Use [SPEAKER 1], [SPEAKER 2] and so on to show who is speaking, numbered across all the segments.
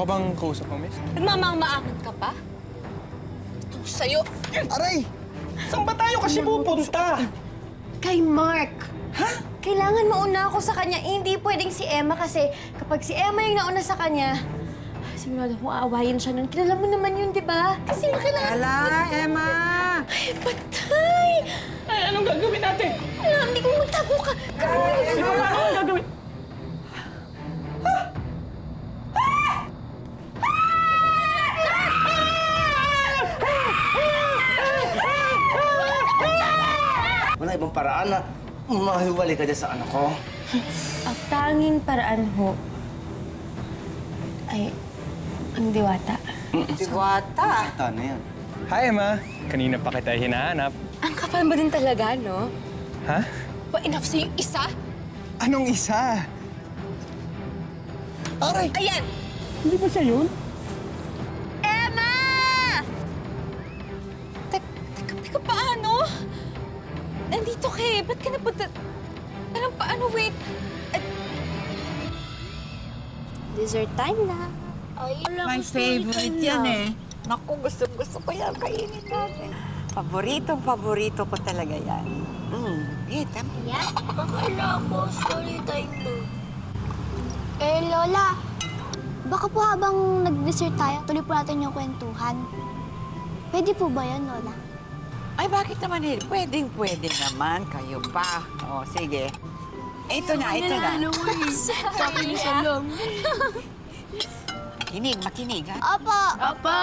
[SPEAKER 1] bang kausap mo, miss?
[SPEAKER 2] Nagmamang-maangan ka pa? Ito sa'yo.
[SPEAKER 1] Aray!
[SPEAKER 3] Saan ba tayo kasi pupunta?
[SPEAKER 4] Kay Mark. Ha? Kailangan mauna ako sa kanya. Hindi pwedeng si Emma kasi kapag si Emma yung nauna sa kanya, sigurado kung aawayin siya nun. Kilala mo naman yun, di ba? Kasi kailangan...
[SPEAKER 5] Hala, Emma!
[SPEAKER 4] Ay, patay!
[SPEAKER 3] Ay, anong gagawin natin?
[SPEAKER 4] Alam, hindi ko magtago ka.
[SPEAKER 3] Di ba anong gagawin?
[SPEAKER 6] Wala ibang paraan na mahiwalay ka dyan sa anak ko.
[SPEAKER 4] Ang tanging paraan ho ay ang diwata.
[SPEAKER 5] Diwata!
[SPEAKER 6] Tana yan.
[SPEAKER 1] Hi, Emma. Kanina pa kita hinahanap.
[SPEAKER 2] Ang kapal mo din talaga, no?
[SPEAKER 1] Ha?
[SPEAKER 2] Ba, enough sa'yo isa?
[SPEAKER 1] Anong isa? Aray!
[SPEAKER 2] Ayan!
[SPEAKER 3] Hindi ba siya yun?
[SPEAKER 2] Emma! Teka, paano? Nandito ka eh. Ba't ka napunta? Alam, paano? Wait.
[SPEAKER 4] Dessert time na.
[SPEAKER 5] My favorite yan eh. Naku, gusto ko yan. Kainin natin. Paborito ko talaga yan. Tama.
[SPEAKER 4] Yan? Akala ko story time na. Lola, baka po habang nag-dessert tayo, tuloy po natin yung kwentuhan. Pwede po ba yan, Lola?
[SPEAKER 5] Ay, bakit naman eh? Pwedeng-pwede naman. Kayo pa. O, sige. Ito na.
[SPEAKER 4] Sabi niya lang.
[SPEAKER 5] Makinig, ha?
[SPEAKER 4] Apa!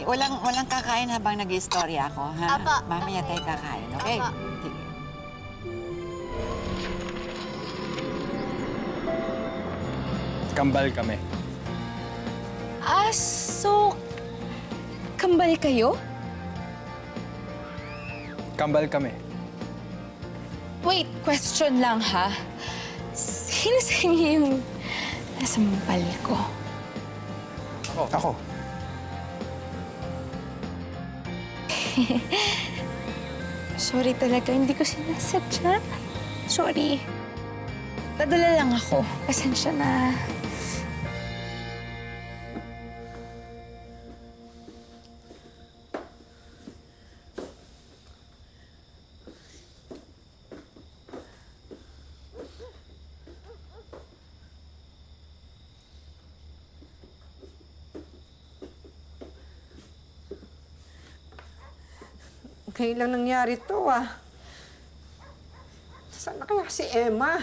[SPEAKER 5] Walang kakain habang nag-istorya ako, ha?
[SPEAKER 4] Apa.
[SPEAKER 5] Mamaya tayo kakain, okay?
[SPEAKER 4] Apa.
[SPEAKER 5] Sige.
[SPEAKER 1] Kambal kami.
[SPEAKER 2] So... Kambal kayo?
[SPEAKER 1] Kambal kami.
[SPEAKER 2] Wait, question lang ha. Sino sa inyo yung nasa mapal ko?
[SPEAKER 1] Ako.
[SPEAKER 2] Sorry talaga, hindi ko sinasadya. Sorry. Nadala lang ako. Pasensya na.
[SPEAKER 5] Ngayon lang nangyari to, ah. Saan na kaya si Emma?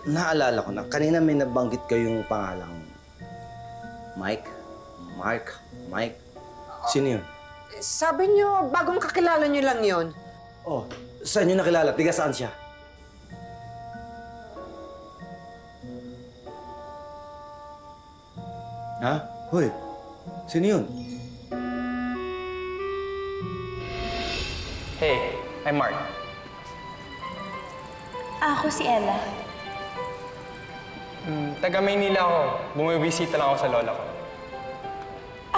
[SPEAKER 6] Naalala ko na, kanina may nabanggit kayong pangalang Mike? Mike? Sino yun?
[SPEAKER 5] Sabi niyo, bagong kakilala niyo lang yon.
[SPEAKER 6] Oh, saan nyo nakilala? Tiga saan siya? Ha? Hoy, sino yun?
[SPEAKER 1] Hey, I'm Mark.
[SPEAKER 4] Ako si Ella.
[SPEAKER 1] Taga Maynila ako. Bumibisita lang ako sa lola ko.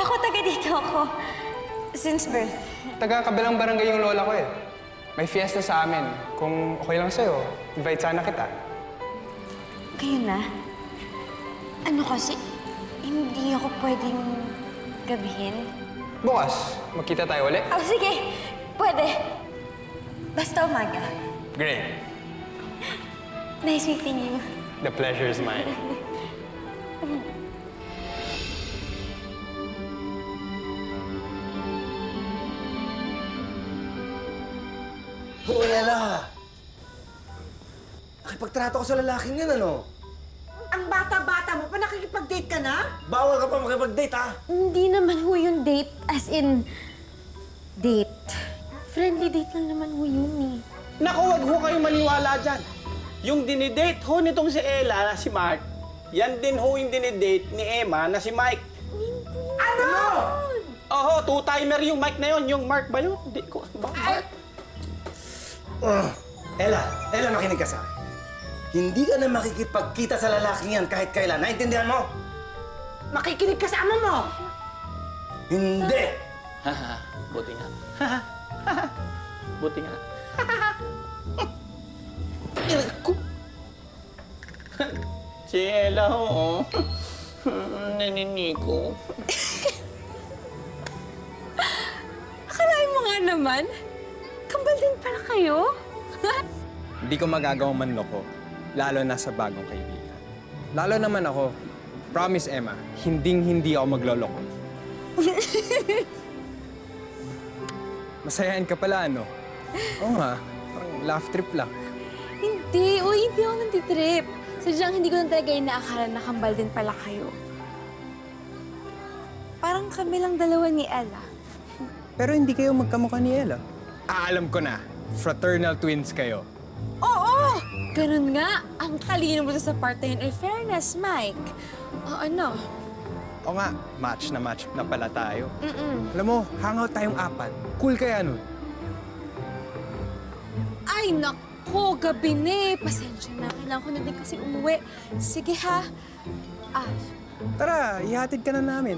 [SPEAKER 4] Ako taga dito ako. Since birth.
[SPEAKER 1] Taga kabilang barangay yung lola ko eh. May fiesta sa amin. Kung okay lang sa'yo, invite sana kita.
[SPEAKER 4] Kayo na? Ano kasi, hindi ako pwedeng gabihin.
[SPEAKER 1] Bukas, magkita tayo ulit?
[SPEAKER 4] Oh, sige. Pwede. Basta umaga.
[SPEAKER 1] Great.
[SPEAKER 4] Nice meeting you.
[SPEAKER 1] The pleasure is mine.
[SPEAKER 6] Hoy, Ella! Nakipagtrato ko sa lalaking yan, ano?
[SPEAKER 5] Ang bata-bata mo pa, nakikipag-date ka na?
[SPEAKER 6] Bawal ka pa makipag-date, ha?
[SPEAKER 4] Hindi naman ho yung date as in date. Friendly date lang naman ho yun eh.
[SPEAKER 3] Naku, wag ho kayong maniwala dyan. Yung dinidate ho nitong si Ella na si Mark, yan din ho yung dinidate ni Emma na si Mike. Ano? Oho, two-timer yung Mike na yon. Yung Mark ba yun? Hindi ko. Mark?
[SPEAKER 6] Ella, makinig ka sa akin. Hindi ka na makikipagkita sa lalaking yan kahit kailan. Naintindihan mo?
[SPEAKER 7] Makikinig ka sa ama mo!
[SPEAKER 6] Hindi!
[SPEAKER 3] Buti nga. Buti nga. Si Ella, oo. Naniniko.
[SPEAKER 2] Akalain mo nga naman, kambal din pala kayo.
[SPEAKER 1] Hindi ko magagawang manloko, lalo na sa bagong kaibigan. Lalo naman ako, promise Emma, hindi ako magloloko. Masayain ka pala, ano? Oo nga, parang laugh trip lang.
[SPEAKER 2] Hindi ako nantitrip. Sadyang hindi ko lang talaga inaakala na kambal din pala kayo. Parang kami lang dalawa ni Ella.
[SPEAKER 1] Pero hindi kayo magkamukha ni Ella. Alam ko na, fraternal twins kayo.
[SPEAKER 2] Oo! Ganun nga. Ang talino mo sa part na yun. In fairness, Mike. Ano?
[SPEAKER 1] O nga, match na pala tayo. Alam mo, hangout tayong 4. Cool kaya nun?
[SPEAKER 2] Ay, naku! Gabi na eh. Pasensya na. Kailangan ko na din kasi umuwi. Sige ha.
[SPEAKER 1] Tara, ihatid ka na namin.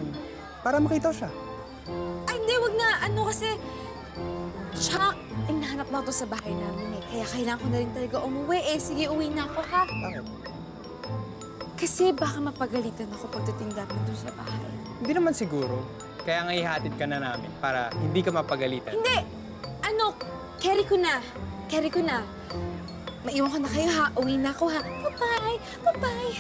[SPEAKER 1] Para makita siya.
[SPEAKER 2] Ay, hindi. Wag na. Ano kasi... Chuck, hinahanap na ito sa bahay namin eh. Kaya kailangan ko na rin talaga umuwi eh. Sige, uwi na ako ha.
[SPEAKER 1] Bakit?
[SPEAKER 2] Kasi baka mapagalitan ako pagdating namin doon sa bahay.
[SPEAKER 1] Hindi naman siguro. Kaya nga ihatid ka na namin para hindi ka mapagalitan.
[SPEAKER 2] Hindi! Ano? Carry ko na. Maiwan ko na kayo ha. Uwi na ako ha. Bye-bye! Bye-bye!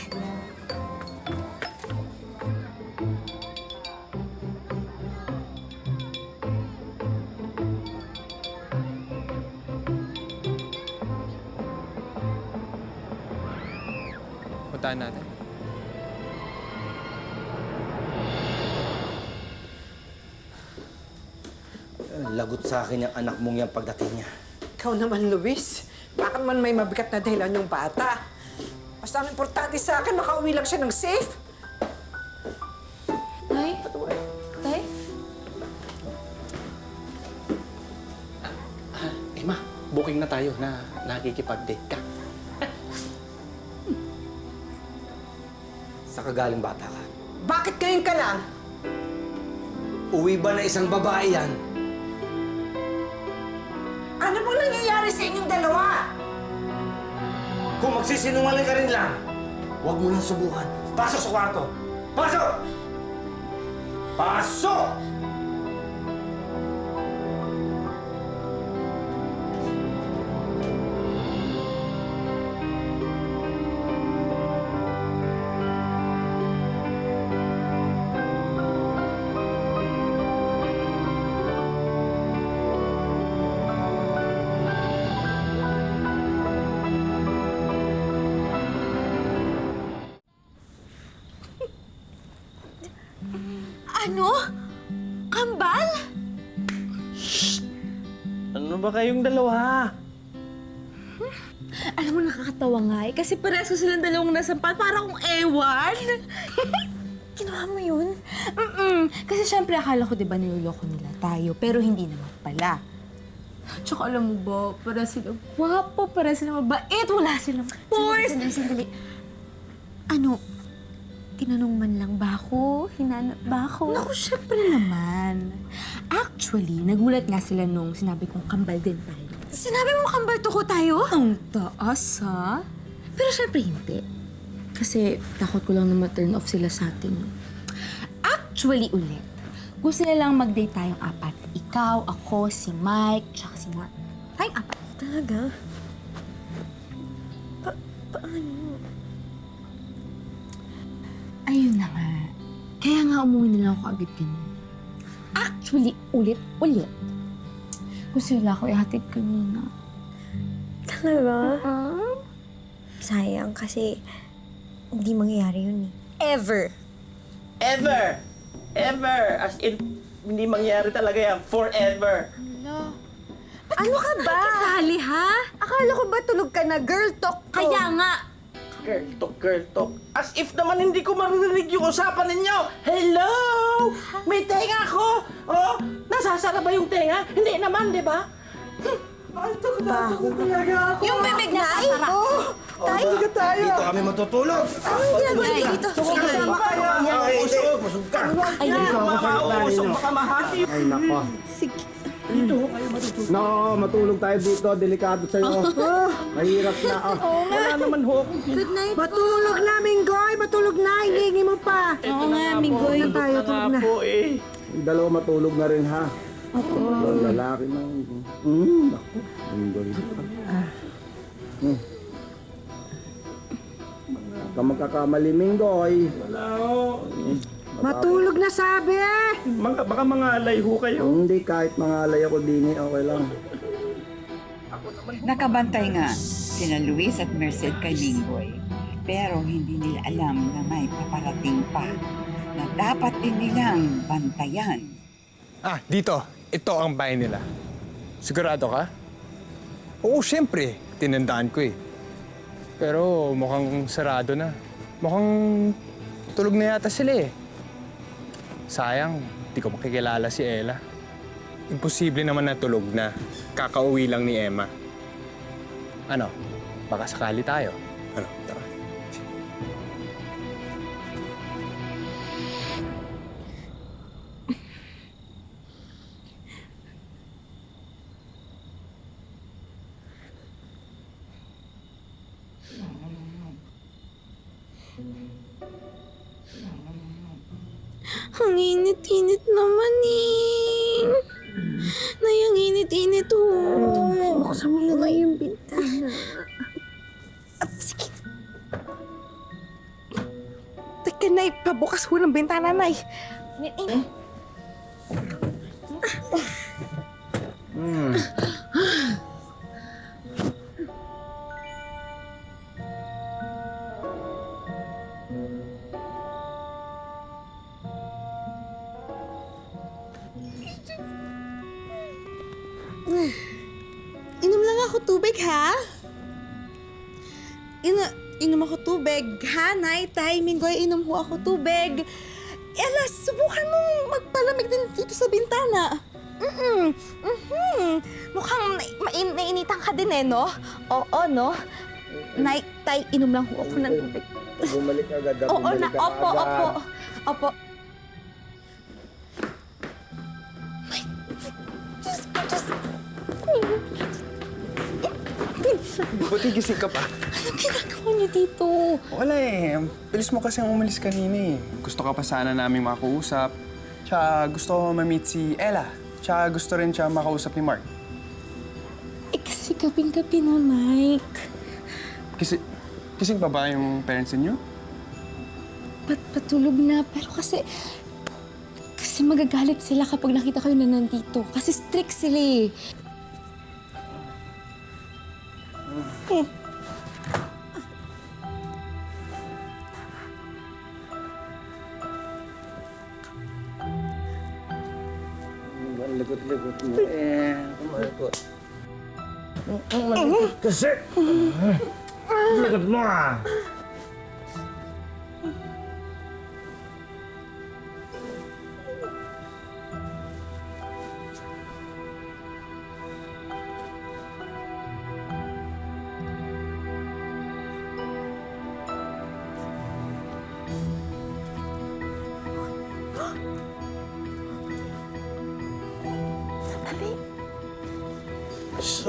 [SPEAKER 1] Puntahan natin.
[SPEAKER 6] Lagot sa akin yung anak mong yan pagdating niya.
[SPEAKER 7] Ikaw naman, Luis. Bakit man may mabigat na dahilan yung bata? Basta ang importante sa akin, makauwi lang siya ng safe.
[SPEAKER 2] Tay? Tay?
[SPEAKER 3] Emma, booking na tayo na nakikipag-date ka.
[SPEAKER 6] Sa kagaling bata ka.
[SPEAKER 7] Bakit ngayon ka lang?
[SPEAKER 6] Uwi ba na isang babae yan?
[SPEAKER 7] Ano bang nangyayari sa inyong dalawa?
[SPEAKER 6] Kung magsisinungaling ka rin lang, huwag mo nang subukan. Pasok sa kwarto! Pasok! Pasok!
[SPEAKER 2] Ano? Kambal?
[SPEAKER 3] Ano ba kayong dalawa?
[SPEAKER 2] Alam mo, nakakatawa nga eh. Kasi parehas ko silang dalawang nasampal. Para akong ewan. Ginawa mo yun? Kasi syempre akala ko, di ba, niloloko nila tayo. Pero hindi naman pala. Tsaka alam mo ba, para sila gwapo, para sila mabait. Wala silang force. Sandali. Ano? Tinanong man lang ba ako? Hinanap ba ako? Naku, syempre naman. Actually, nagulat nga sila nung sinabi kong kambal din tayo. Sinabi mo kambal tuko tayo? Ang taas, ha? Pero syempre hindi. Kasi takot ko lang na ma-turn off sila sa atin. Actually ulit, gusto nila lang mag-date tayong 4. Ikaw, ako, si Mike, tsaka si Mark. Tayong 4. Talaga? Paano? Ayun na nga. Kaya nga umuwi na lang ako agad kanina. Actually, ulit. Gusto nila ako ihatid kanina.
[SPEAKER 4] Talaga? Sayang kasi hindi mangyayari yun eh. Ever.
[SPEAKER 3] Ever! As in, hindi mangyari talaga yan. Forever!
[SPEAKER 4] Ano ka ba?
[SPEAKER 2] Kasali, ha?
[SPEAKER 4] Akala ko ba tulog ka na? Girl talk to.
[SPEAKER 2] Kaya nga.
[SPEAKER 3] Girl talk. As if naman hindi ko maririnig yung usapan ninyo. Hello! May tenga ako! Oh, nasasara ba yung tenga? Hindi naman, di ba?
[SPEAKER 7] Baho talaga ako.
[SPEAKER 2] Yung bibig na sasara.
[SPEAKER 4] Tay?
[SPEAKER 6] Dito kami matutulog.
[SPEAKER 4] Anong ginagawa niyo dito?
[SPEAKER 6] Kasama kayo. Ay, hindi. Busog ka.
[SPEAKER 3] Mamausok baka mahati.
[SPEAKER 6] Ay, nako. No, matulog tayo dito. Delikado sa'yo. Mahirap na.
[SPEAKER 3] Wala naman ho.
[SPEAKER 4] Good night.
[SPEAKER 7] Matulog na, Minggoy! Matulog na! Hihingi mo pa!
[SPEAKER 2] Oo nga, Minggoy.
[SPEAKER 7] Tulog na tayo, tulog na.
[SPEAKER 3] Po eh.
[SPEAKER 6] Yung dalawa matulog na rin, ha? Opo. Lalaki na. Naku. Ang galing. Huwag ka magkakamali, Minggoy.
[SPEAKER 3] Wala ho.
[SPEAKER 7] Matulog na sabi!
[SPEAKER 3] Baka mangalay ho kayo.
[SPEAKER 6] Hindi, kahit mangalay ako din, okay lang.
[SPEAKER 5] Nakabantay nga sina Luis at Merced kay Minggoy. Pero hindi nila alam na may paparating pa na dapat din nilang bantayan.
[SPEAKER 1] Ah, dito. Ito ang bahay nila. Sigurado ka? Oo, syempre. Tinandaan ko eh. Pero mukhang sarado na. Mukhang tulog na yata sila eh. Sayang, di ko makikilala si Ella. Imposible naman na tulog na. Kakauwi lang ni Emma. Ano? Baka sakali tayo. Ano? Tara.
[SPEAKER 2] Ang init-init naman eh. Nay, ang init-init oh.
[SPEAKER 7] Buksan mo na yung bintana.
[SPEAKER 2] Sige. Teka, Nay. Pabukas ho ng bintana, Nay. Inom lang ako tubig, ha? Inom ako tubig, ha? Nay, Tay, Minggoy, inom ho ako tubig. Ella, subukan mong magpalamig din dito sa bintana. Mukhang nainitan ka din eh, no? Oo, no? Nay, Tay, inom lang ho ako ng tubig.
[SPEAKER 6] Bumalik agad.
[SPEAKER 2] Oo na, opo.
[SPEAKER 1] Buti gising ka pa.
[SPEAKER 2] Anong ginagawa niyo dito?
[SPEAKER 1] Wala eh. Bilis mo kasi umalis kanina eh. Gusto ka pa sana naming makausap. Tsaka gusto ko ma-meet si Ella. Tsaka gusto rin siya makausap ni Mark.
[SPEAKER 2] Eh, kasi gabing-gabi na, Mike.
[SPEAKER 1] Kising pa ba yung parents niyo?
[SPEAKER 2] Patulog na, pero kasi magagalit sila kapag nakita kayo na nandito. Kasi strict sila eh.
[SPEAKER 6] Likot-likot mo. Kumalikot. Kumalikot kasi. Likot mo ah.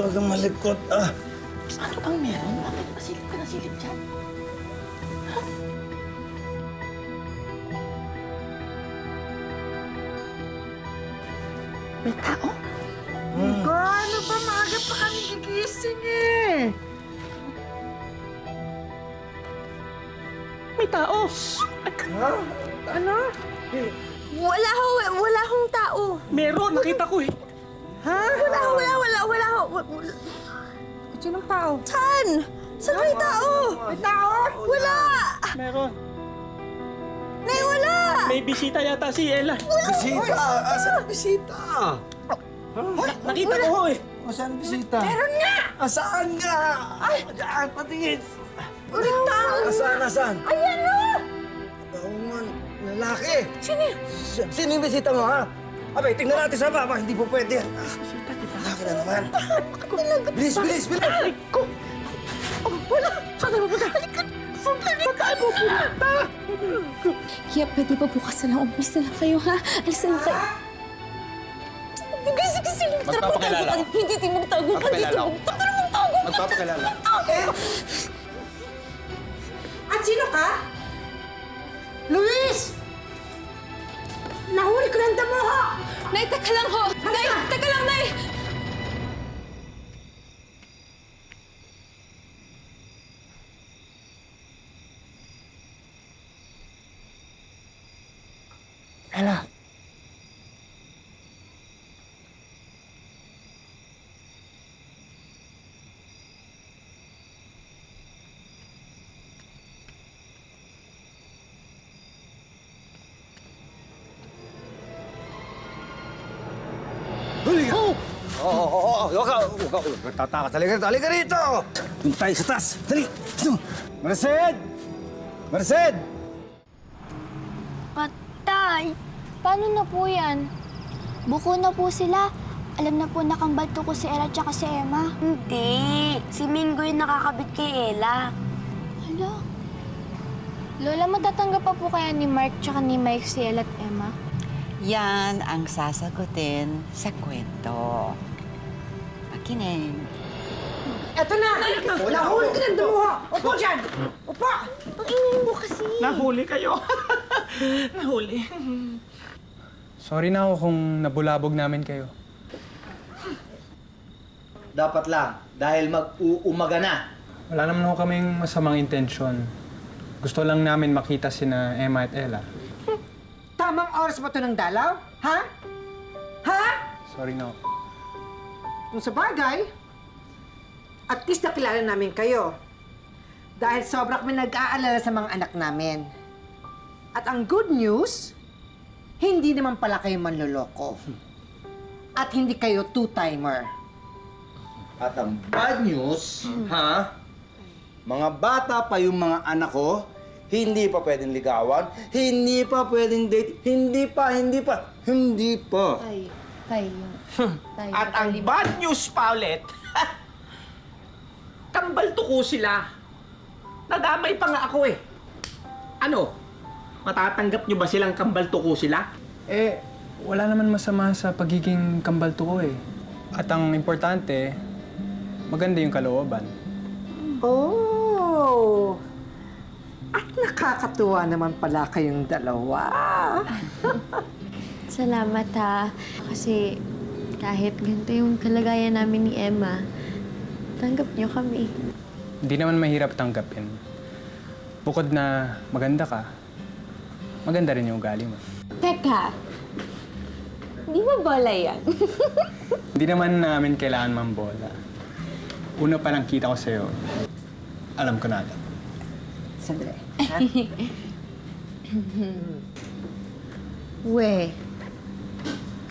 [SPEAKER 6] Huwag kang malikot ah.
[SPEAKER 8] Ano bang meron? Bakit pasilip ka na silip dyan? May tao?
[SPEAKER 7] Ano ba? Maaga pa kami gigising eh.
[SPEAKER 3] May tao.
[SPEAKER 7] Ano?
[SPEAKER 4] Wala hong tao.
[SPEAKER 3] Meron, nakita ko eh.
[SPEAKER 4] Wala ho.
[SPEAKER 7] Sinong tao?
[SPEAKER 4] Saan? Saan may tao?
[SPEAKER 7] May tao?
[SPEAKER 4] Wala!
[SPEAKER 3] Meron.
[SPEAKER 4] Nay, wala!
[SPEAKER 3] May bisita yata si Ella.
[SPEAKER 6] Bisita! Asan ang bisita?
[SPEAKER 3] Nakita ko ho eh.
[SPEAKER 6] Asan ang bisita? Meron nga! Asaan nga? Ay! Daan, patingin!
[SPEAKER 4] Ulit tao!
[SPEAKER 6] Asaan?
[SPEAKER 4] Ayan na!
[SPEAKER 6] Oo nga, lalaki! Sino yung bisita mo, ha? Abay, tingnan natin sa baba. Hindi po pwede yan. Lalaki na naman. Bilis!
[SPEAKER 2] Kaya pwede ba bukas na lang umalis na lang kayo, ha? Alis na lang kayo. Kasi
[SPEAKER 1] Magpapakilala ako.
[SPEAKER 2] Hindi, di magtago ka.
[SPEAKER 1] Magpapakilala ako.
[SPEAKER 2] Magtago.
[SPEAKER 1] Magpapakilala.
[SPEAKER 7] At sino ka? Luis! Nahuli ko ng damo ho!
[SPEAKER 2] Nay, teka lang ho! Nay, teka lang, Nay!
[SPEAKER 1] Ella.
[SPEAKER 6] Huli ka! Oo, huwag ka. Tatakas. Halika rito! Doon tayo sa taas. Dali! Marced! Marced!
[SPEAKER 4] Patay! Paano na po yan? Buko na po sila. Alam na po nakambalto ko si Ella at si Emma. Hindi. Si Mingo yung nakakabit kay Ella. Hala. Lola, matatanggap pa po kaya ni Mark tsaka ni Mike si Ella at Emma?
[SPEAKER 5] Yan ang sasagutin sa kwento. Makinig.
[SPEAKER 7] Eto na! Nahuli ko ng damo ho! Upo dyan! Upo!
[SPEAKER 4] Ang ingay mo kasi.
[SPEAKER 3] Nahuli kayo. Nahuli.
[SPEAKER 1] Sorry na ako kung nabulabog namin kayo.
[SPEAKER 6] Dapat lang, dahil mag-uumaga na.
[SPEAKER 1] Wala naman ako kaming masamang intensyon. Gusto lang namin makita sina Emma at Ella.
[SPEAKER 7] Tamang oras ba ito ng dalaw? Ha? Ha?
[SPEAKER 1] Sorry na ako.
[SPEAKER 7] Kung sa bagay, at least nakilala namin kayo. Dahil sobra kami nag-aalala sa mga anak namin. At ang good news, hindi naman pala kayo manloloko. At hindi kayo two-timer.
[SPEAKER 6] At ang bad news, ha? Mga bata pa yung mga anak ko, hindi pa pwedeng ligawan, hindi pa pwedeng date, hindi pa.
[SPEAKER 3] At ang bad news pa ulit, kambal tuko sila. Nadamay pa nga ako eh. Ano? Matatanggap nyo ba silang kambal tuko sila?
[SPEAKER 1] Eh, wala naman masama sa pagiging kambalto ko eh. At ang importante, maganda yung kalooban.
[SPEAKER 7] Oh! At nakakatuwa naman pala kayong dalawa.
[SPEAKER 4] Salamat ha. Kasi kahit ganito yung kalagayan namin ni Emma, tanggap niyo kami.
[SPEAKER 1] Hindi naman mahirap tanggapin. Bukod na maganda ka, maganda rin yung ugali mo.
[SPEAKER 2] Teka, di ba bola yan?
[SPEAKER 1] Hindi naman namin kailangan mambola. Una pa lang kita ko sa'yo, alam ko na.
[SPEAKER 7] Sandali. Ha?
[SPEAKER 4] We,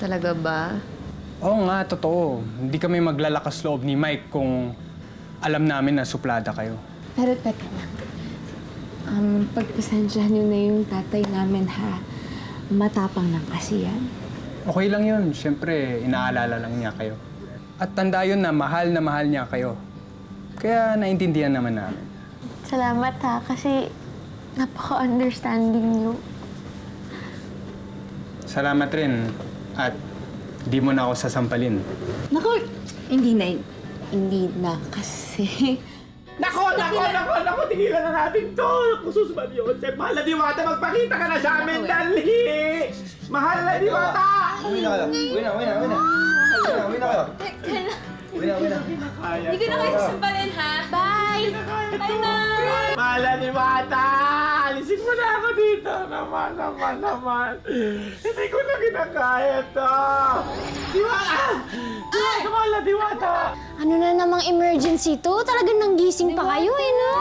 [SPEAKER 4] talaga ba?
[SPEAKER 1] Oo nga, totoo. Hindi kami maglalakas loob ni Mike kung alam namin na suplada kayo.
[SPEAKER 2] Pero teka lang. Pagpasensyahan niyo na yung tatay namin, ha? Matapang lang kasi yan.
[SPEAKER 1] Okay lang yun. Siyempre, inaalala lang niya kayo. At tanda yun na mahal niya kayo. Kaya naintindihan naman namin.
[SPEAKER 4] Salamat ha, kasi napaka-understanding niyo.
[SPEAKER 1] Salamat rin. At di mo na ako sasampalin.
[SPEAKER 2] Naku, hindi na kasi...
[SPEAKER 3] Nako! Tigilan na natin to! Kusus ba yun? Mahal na Diwata, magpakita ka na sa amin, dali! Mahal na Diwata!
[SPEAKER 6] Uwi na kayo. Uwi na kayo.
[SPEAKER 2] Hindi ko na kayo sasampalin, ha? Bye! Bye, Mom!
[SPEAKER 3] Mahal na Diwata! Alisin mo na ako dito! Naman. Hindi ko na kinakaya to! Diwata! Mahal na Diwata!
[SPEAKER 4] Ano na namang emergency to? Talagang nanggising pa kayo eh, no?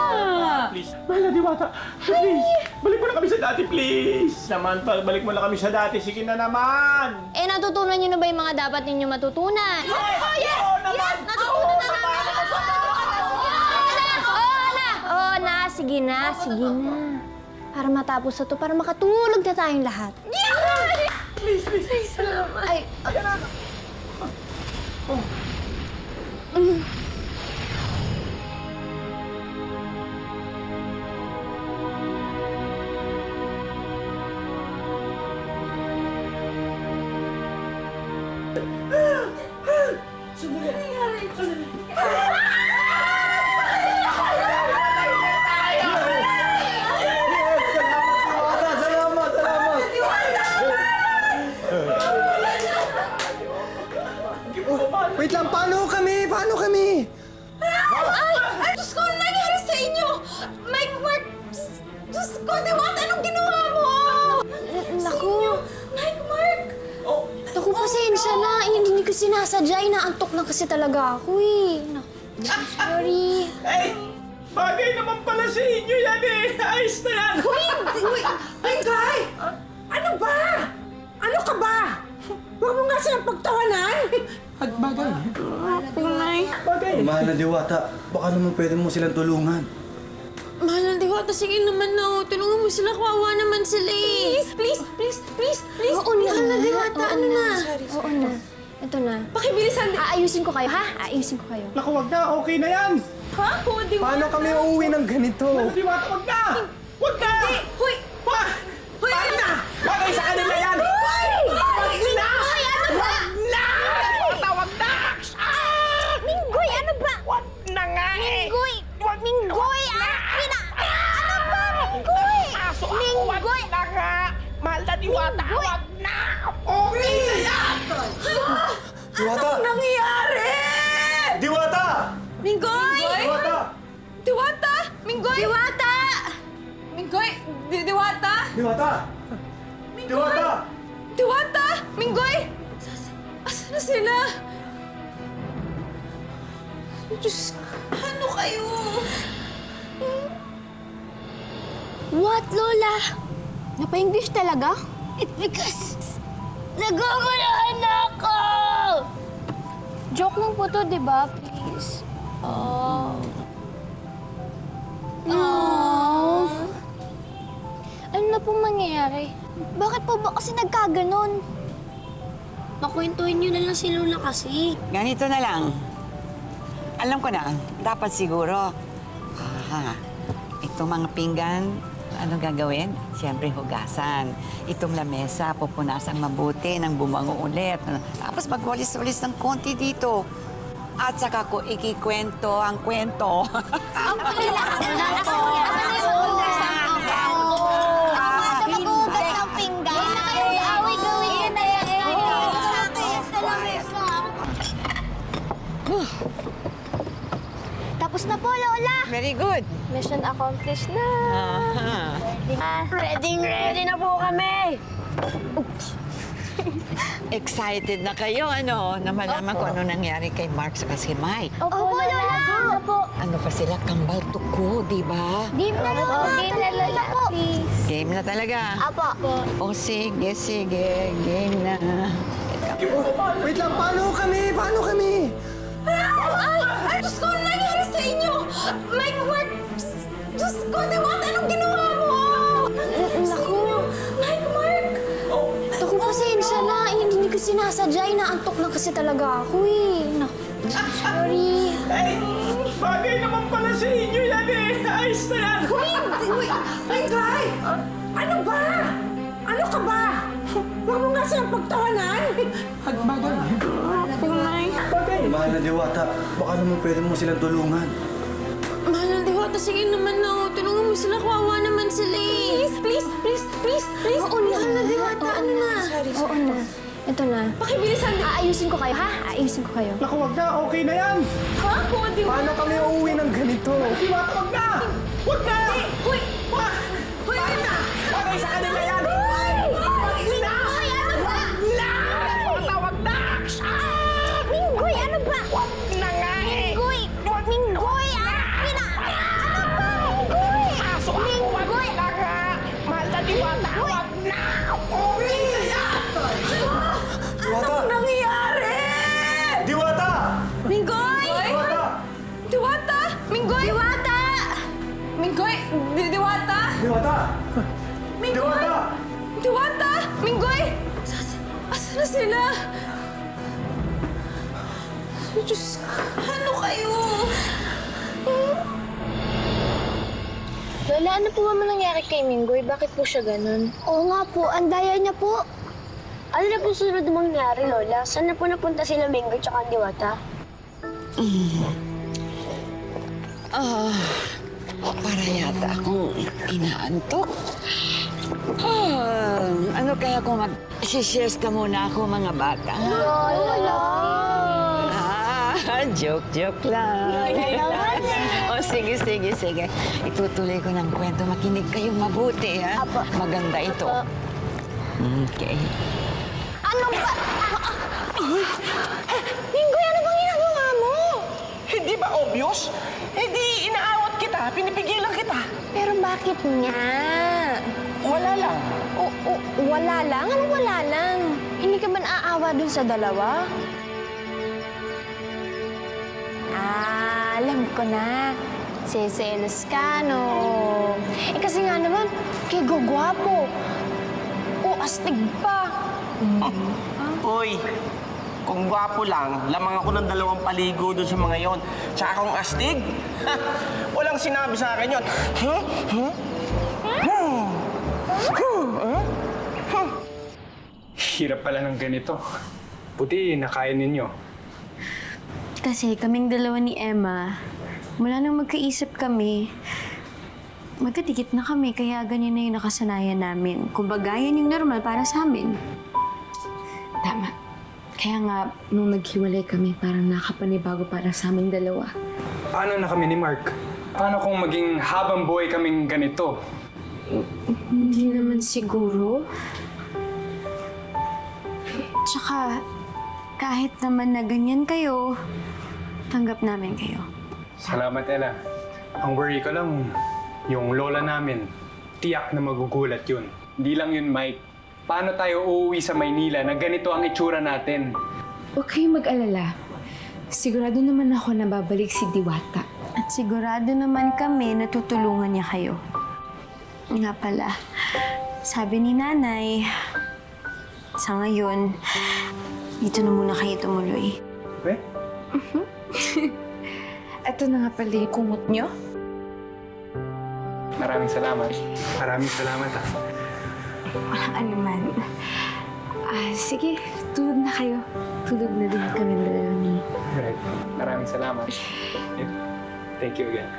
[SPEAKER 3] Please, mahal na Diwata! Please! Balik mo na kami sa dati, please! Naman, balik mo na kami sa dati. Sige na naman!
[SPEAKER 4] Eh, natutunan niyo na ba yung mga dapat ninyo matutunan?
[SPEAKER 3] Oh, yes! Yes!
[SPEAKER 4] Natutunan na namin! Oo na! Sige na. Para matapos na to, para makatulog na tayong lahat.
[SPEAKER 3] Please!
[SPEAKER 4] Salamat. Ay,
[SPEAKER 6] Salamat!
[SPEAKER 1] Wait lang, paano kami? Paano kami?
[SPEAKER 2] Ay, Diyos ko, ano nangyari sa inyo? Mike, Mark, Diyos ko, Diwata, anong ginawa mo?
[SPEAKER 4] Naku.
[SPEAKER 2] Mike, Mark!
[SPEAKER 4] Naku, pasensya na. Hindi ko sinasadya. Inaantok lang kasi talaga ako eh. Naku, sorry.
[SPEAKER 3] Eh, bagay naman pala sa inyo yan eh. Ayos na yan.
[SPEAKER 7] Ay, Guy! Ano ba? Ano ka ba? Huwag mo nga silang pagtawanan!
[SPEAKER 6] Mahal na Diwata, baka naman pwede mo silang tulungan.
[SPEAKER 4] Mahal na Diwata, sige naman na. Tulungan mo sila. Kawawa naman sila eh.
[SPEAKER 2] Please!
[SPEAKER 4] Oo na. Mahal na Diwata, ano na? Oo na. Ito na.
[SPEAKER 2] Pakibilisan din.
[SPEAKER 4] Aayusin ko kayo, ha? Aayusin ko kayo.
[SPEAKER 1] Naku, wag na. Okay na yan.
[SPEAKER 2] Ha? Oo, Diwata.
[SPEAKER 1] Paano kami uuwi ng ganito?
[SPEAKER 3] Diwata, wag na! Wag na!
[SPEAKER 2] Hoy!
[SPEAKER 3] Wag!
[SPEAKER 2] Hoy! Ano na?
[SPEAKER 3] Bagay sa kanila yan!
[SPEAKER 2] Hoy! Minggoy, ano ba?
[SPEAKER 3] Wag na!
[SPEAKER 4] Minggoy, ano ba?
[SPEAKER 3] Wag na nga eh!
[SPEAKER 4] Minggoy, akin na! Ano ba, Minggoy?
[SPEAKER 3] Aso ako, wag na nga! Mahal na Diwata, wag na! Okay na yan!
[SPEAKER 6] Diwata!
[SPEAKER 2] Nangyayari!
[SPEAKER 6] Diwata!
[SPEAKER 2] Minggoy!
[SPEAKER 6] Diwata!
[SPEAKER 2] Diwata! Minggoy! Diwata! Minggoy! Diwata!
[SPEAKER 6] Diwata! Diwata!
[SPEAKER 2] Diwata! Minggoy! Asan na sila? Diyos, ano kayo?
[SPEAKER 4] What, Lola? Napa-English talaga? It's because nagugulahan na ako! Joke lang po to, di ba? Please. Oh. Ano na pong mangyayari? Bakit po ba kasi nagkaganon? Pakwentuhin niyo na lang si Lola kasi.
[SPEAKER 5] Ganito na lang. Alam ko na, dapat siguro, itong mga pinggan, ano gagawin? Siyempre hugasan. Itong lamesa, pupunasan mabuti nang bumango ulit. Tapos magwalis-walis ng konti dito. At saka ko ikikwento ang kwento.
[SPEAKER 4] Tapos na po, Lola!
[SPEAKER 5] Very good.
[SPEAKER 4] Mission accomplished na!
[SPEAKER 5] Aha.
[SPEAKER 4] Ready na po kami!
[SPEAKER 5] Excited na kayo, ano? Na malaman ko ano nangyari kay Mark sa si Mike.
[SPEAKER 4] Opo, Lola! Game na po!
[SPEAKER 5] Ano pa sila? Kambal tuko, di ba?
[SPEAKER 4] Game na, Lola! Game na, Lola! Please!
[SPEAKER 5] Game na talaga.
[SPEAKER 4] Apo!
[SPEAKER 5] O sige, sige. Game na.
[SPEAKER 1] Wait lang, paano kami? Paano kami?
[SPEAKER 2] Ay, Diyos ko, ano nangyari sa inyo? Mike, Mark, Diyos ko, Diwata, anong ginawa mo?
[SPEAKER 4] Naku!
[SPEAKER 2] Mike, Mark!
[SPEAKER 4] Naku, pasensya na. Hindi ko sinasadya. Inaantok lang kasi talaga ako eh. Naku, sorry.
[SPEAKER 3] Eh, bagay naman pala sa inyo yan eh. Ayos na yan.
[SPEAKER 7] Ay, Guy! Ano ba? Ano ka ba? Huwag mo nga silang pagtawanan!
[SPEAKER 6] Mahal na Diwata, baka naman pwede mo silang tulungan.
[SPEAKER 4] Mahal na Diwata, sige naman na. Tulungan mo sila. Kawawa naman sila eh.
[SPEAKER 2] Please!
[SPEAKER 4] Oo na. Mahal na Diwata, ano na? Oo na. Ito na.
[SPEAKER 2] Pakibilisan din.
[SPEAKER 4] Aayusin ko kayo, ha? Aayusin ko kayo.
[SPEAKER 1] Naku, wag na. Okay na yan.
[SPEAKER 2] Ha? Oo, Diwata.
[SPEAKER 1] Paano kami uuwi ng ganito?
[SPEAKER 3] Diwata, wag na! Wag na!
[SPEAKER 2] Hoy!
[SPEAKER 3] Wag!
[SPEAKER 2] Hoy! Ano na?
[SPEAKER 3] Bagay sa kanila yan!
[SPEAKER 2] Hoy! Minggoy, ano ba?
[SPEAKER 3] Diwata, wag na!
[SPEAKER 4] Minggoy, ano ba?
[SPEAKER 3] Wag na nga eh!
[SPEAKER 4] Minggoy, akin na! Ano ba? Minggoy!
[SPEAKER 3] Aso ako, wag na nga! Mahal na Diwata, wag na! Okay na yan!
[SPEAKER 6] Diwata!
[SPEAKER 2] Nangyayari!
[SPEAKER 6] Diwata!
[SPEAKER 2] Minggoy! Diwata! Minggoy! Diwata! Minggoy! Diwata!
[SPEAKER 6] Diwata!
[SPEAKER 2] Minggoy! Diwata! Minggoy! Asan na sila? Diyos, ano kayo?
[SPEAKER 4] Lola, ano po ba nangyari kay Minggoy? Bakit po siya ganun? Oo nga po, ang daya niya po.
[SPEAKER 9] Ano na po sunod na mangyari, Lola? Saan na po napunta sila Mingo tsaka Diwata?
[SPEAKER 5] Para yata akong inaantok. Ano kaya kung mag-siesta muna ako, mga bata?
[SPEAKER 9] Lola!
[SPEAKER 5] Joke lang. O, sige. Itutuloy ko ng kwento. Makinig kayong mabuti, ha?
[SPEAKER 9] Apo.
[SPEAKER 5] Maganda ito. Okay.
[SPEAKER 4] Ano ba? Minggoy, ano bang ginagawa mo?
[SPEAKER 8] Hindi ba obvious? Hindi inaawat kita, pinipigilan kita.
[SPEAKER 4] Pero bakit nga?
[SPEAKER 8] Wala lang.
[SPEAKER 4] Wala lang? Anong wala lang? Hindi ka ba naaawa dun sa dalawa? Alam ko na. Seselos ka, no? Kasi nga naman, kay gwapo. Astig pa.
[SPEAKER 8] Uy, kung gwapo lang, lamang ako ng 2 paligo doon sa mga yon. Tsaka kung astig, walang sinabi sa akin yun.
[SPEAKER 1] Hirap pala ng ganito. Buti nakaya ninyo.
[SPEAKER 4] Kasi kaming dalawa ni Emma, mula nang magkaisip kami, magkadikit na kami, kaya ganyan na yung nakasanayan namin. Kumbaga, yan yung normal para sa amin. Tama. Kaya nga, nung naghiwalay kami, parang nakapanibago para sa aming dalawa.
[SPEAKER 1] Paano na kami ni Mark? Paano kung maging habang buhay kaming ganito?
[SPEAKER 4] Hindi naman siguro. Tsaka, kahit naman na ganyan kayo, tanggap namin kayo.
[SPEAKER 1] Salamat, Ella. Ang worry ko lang, yung lola namin, tiyak na magugulat yun. Hindi lang yun, Mike. Paano tayo uuwi sa Maynila na ganito ang itsura natin?
[SPEAKER 2] Huwag kayong mag-alala. Sigurado naman ako na babalik si Diwata.
[SPEAKER 4] At sigurado naman kami na tutulungan niya kayo. Nga pala, sabi ni Nanay, sa ngayon, dito na muna kayo tumuloy.
[SPEAKER 1] Eh?
[SPEAKER 2] Ito na nga pala yung kumot nyo.
[SPEAKER 1] Maraming salamat. Maraming salamat, ha.
[SPEAKER 2] Walang anuman. Sige, tulog na kayo. Tulog na din kami dalawa ni...
[SPEAKER 1] Right. Maraming salamat. Thank you again.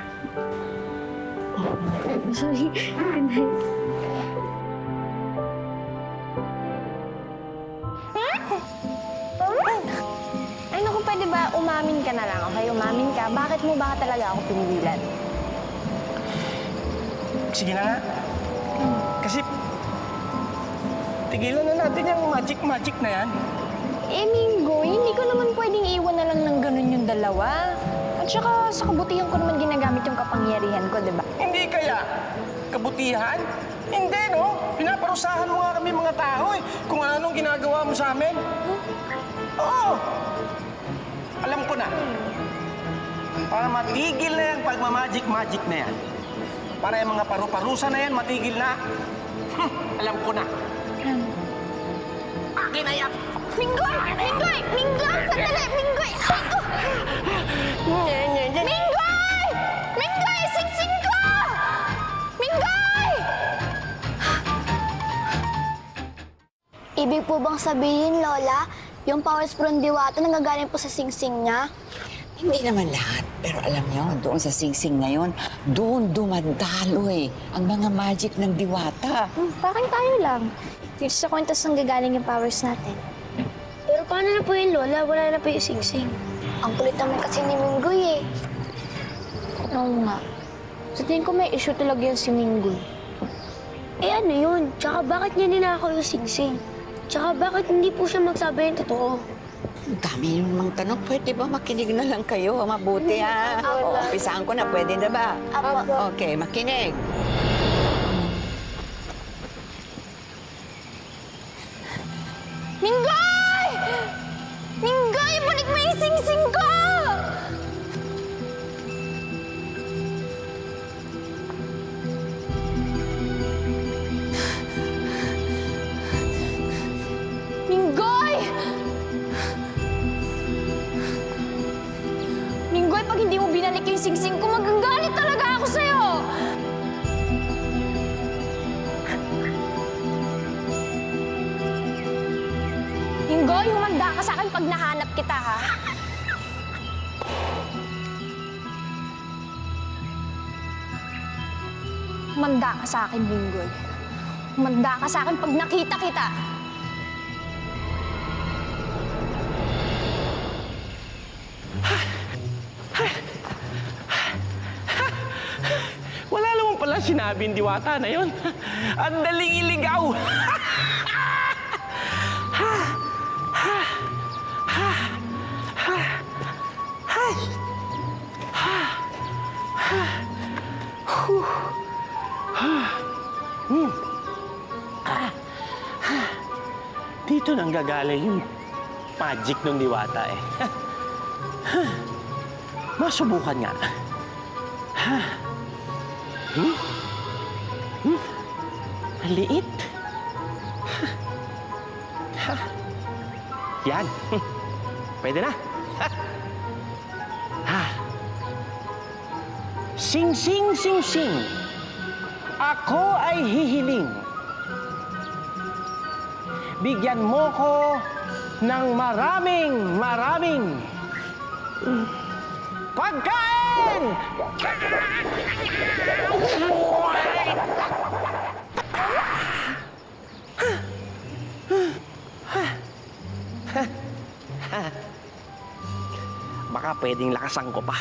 [SPEAKER 4] Sorry. Good night. Ay, naku, pwede ba umamin ka na lang, okay? Umamin ka. Bakit mo ba talaga ako pinigilan?
[SPEAKER 8] Sige na nga. Kasi, tigilan na natin yung magic na yan.
[SPEAKER 4] Minggoy, hindi ko naman pwedeng iwan na lang ng ganun yung dalawa. At saka, sa kabutihan ko naman ginagamit yung kapangyarihan ko, di ba?
[SPEAKER 8] Hindi kaya kabutihan? Hindi, no? Pinaparusahan mo nga kami mga tao eh. Kung anong ginagawa mo sa amin. Oo. Alam ko na. Para matigil na yung pagmamagic na yan. Para yung mga paru-parusa na yan, matigil na. Alam ko na. Akin na yan!
[SPEAKER 4] Minggoy! Minggoy! Minggoy! Sandali! Minggoy! Ay ko! Minggoy! Minggoy! Singsing ko! Minggoy!
[SPEAKER 9] Ibig po bang sabihin, Lola, yung powers from Diwata nanggagaling po sa singsing niya?
[SPEAKER 5] Hindi naman lahat. Pero alam niyo, doon sa singsing na yon, doon dumadaloy ang mga magic ng Diwata.
[SPEAKER 9] Parang tayo lang. Dito sa kwento saan gagaling yung powers natin. Pero paano na po yun, Lola? Wala na po yung singsing. Ang kulit naman kasi ni Minggoy eh. Oo nga. Sa tingin ko may issue talaga yan si Minggoy. Ano yun? Tsaka bakit niya ninakaw yung singsing? Tsaka bakit hindi po siya magsabi yung totoo?
[SPEAKER 5] Ang dami yun mang tanong. Pwede ba makinig na lang kayo? Mabuti, ha? O, umpisaan ko na. Pwede na ba?
[SPEAKER 9] Apo.
[SPEAKER 5] Okay, makinig.
[SPEAKER 4] Minggoy! Minggoy! Balik mo yung singsing ko! Minggoy! Minggoy, pag hindi mo binalik yung singsing ko, magagalit talaga ako sa'yo!
[SPEAKER 9] Inggoy, humanda ka sa akin pag nahanap kita, ha? Humanda ka sa akin, Inggoy. Humanda ka sa akin pag nakita kita.
[SPEAKER 8] Wala naman pala sinabing diwata na yon. Ang daling iligaw. Dito nang gagaling yung magic ng diwata eh. Masubukan nga. Ang liit. Yan. Pwede na. Sing, sing, sing, sing. Ako ay hihiling. Bigyan mo ko ng maraming pagkain! Baka pwedeng lakasan ko pa.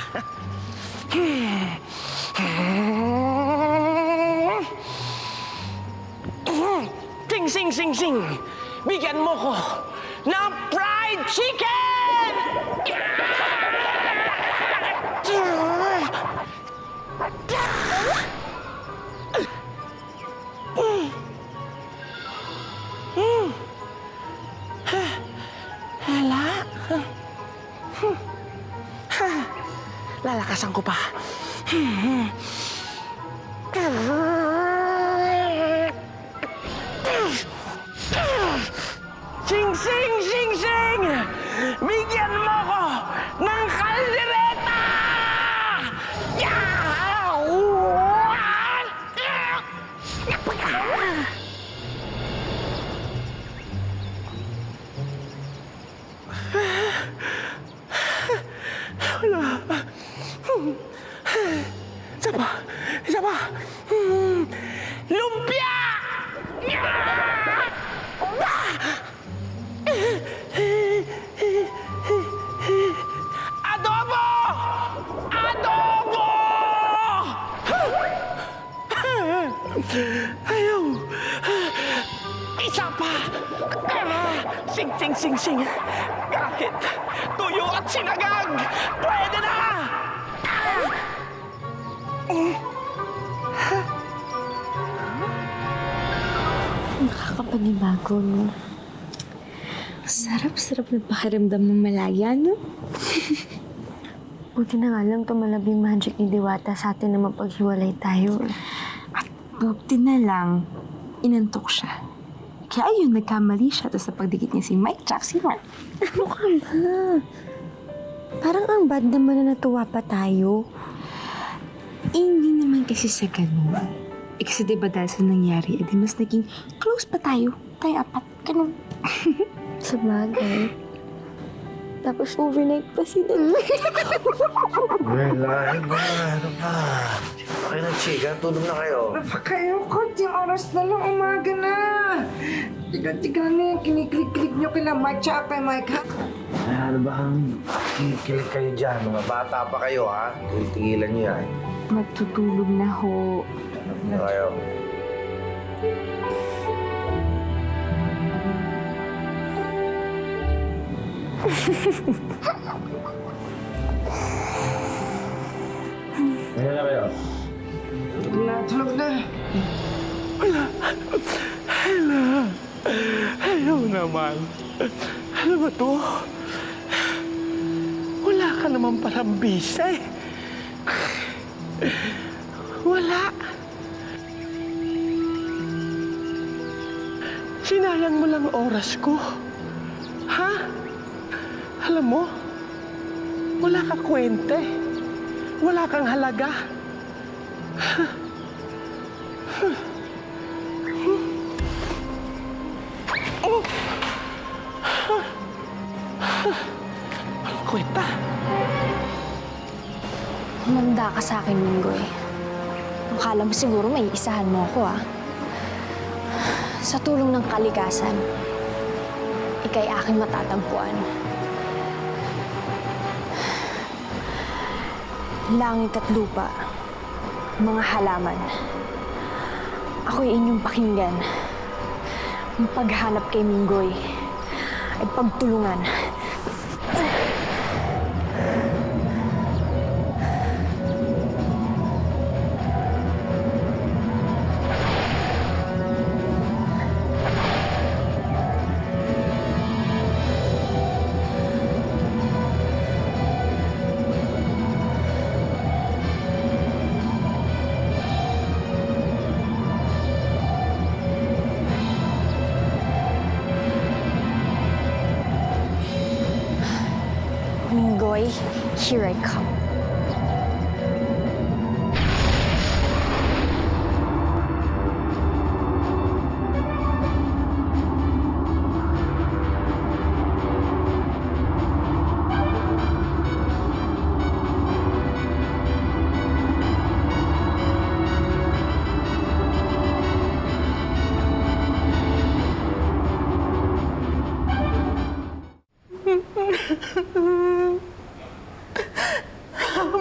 [SPEAKER 8] Sing, sing, sing, sing! Bigyan mo ko ng fried chicken! Hala. Lalakasan ko pa. Sing, sing, sing, sing! Bigyan mo ko ng kaldereta! Isa pa! Isa pa! Lumpia! Adobo! Adobo! Ayaw! Isa pa! Sing, sing, sing, sing! Kahit tuyo at sinagag! Pwede na!
[SPEAKER 2] Nakakapanibago, no? Sarap-sarap na pakiramdam ng malaya, no?
[SPEAKER 4] Buti na nga lang tumalab yung magic ni Diwata sa atin na mapaghiwalay tayo.
[SPEAKER 2] At buti na lang, inantok siya. Kaya ayun, nagkamali siya. Tapos napagdikit niya si Mike tsaka si Mark.
[SPEAKER 4] Ano ka ba? Parang ang bad naman na natuwa pa tayo.
[SPEAKER 2] Hindi naman kasi sa ganun. Kasi diba dahil sa nangyari, edi mas naging close pa tayo. Tayo apat. Ganun.
[SPEAKER 4] Sa bagay. Tapos overnight pa sila.
[SPEAKER 6] Wala, ano ba? Okay na, chika. Tulog na kayo.
[SPEAKER 7] Kayo, konting oras na lang, umaga na. Tiga-tiga na yung kiniklik-klik nyo kina Mike tsaka kay Mike, ha?
[SPEAKER 6] Ano ba ang kikilig kayo dyan? Mga bata pa kayo, ha? Tigilan nyo yan.
[SPEAKER 2] Matutulog na ho.
[SPEAKER 6] Ano kayo? Ano na kayo?
[SPEAKER 7] Tulog na.
[SPEAKER 8] Ayaw naman. Ano ba to? Wala ka naman palang bisa eh. Wala. Sinayang mo lang oras ko. Ha? Alam mo, wala ka kwente. Wala kang halaga. Oh! Ang kwenta.
[SPEAKER 9] Humanda ka sa akin, Minggoy. Akala mo siguro may isahan mo ako, ah. Sa tulong ng kalikasan, ika'y aking matatagpuan. Langit at lupa, mga halaman. Ako'y inyong pakinggan. Ang paghanap kay Minggoy ay pagtulungan. Minggoy, here I come.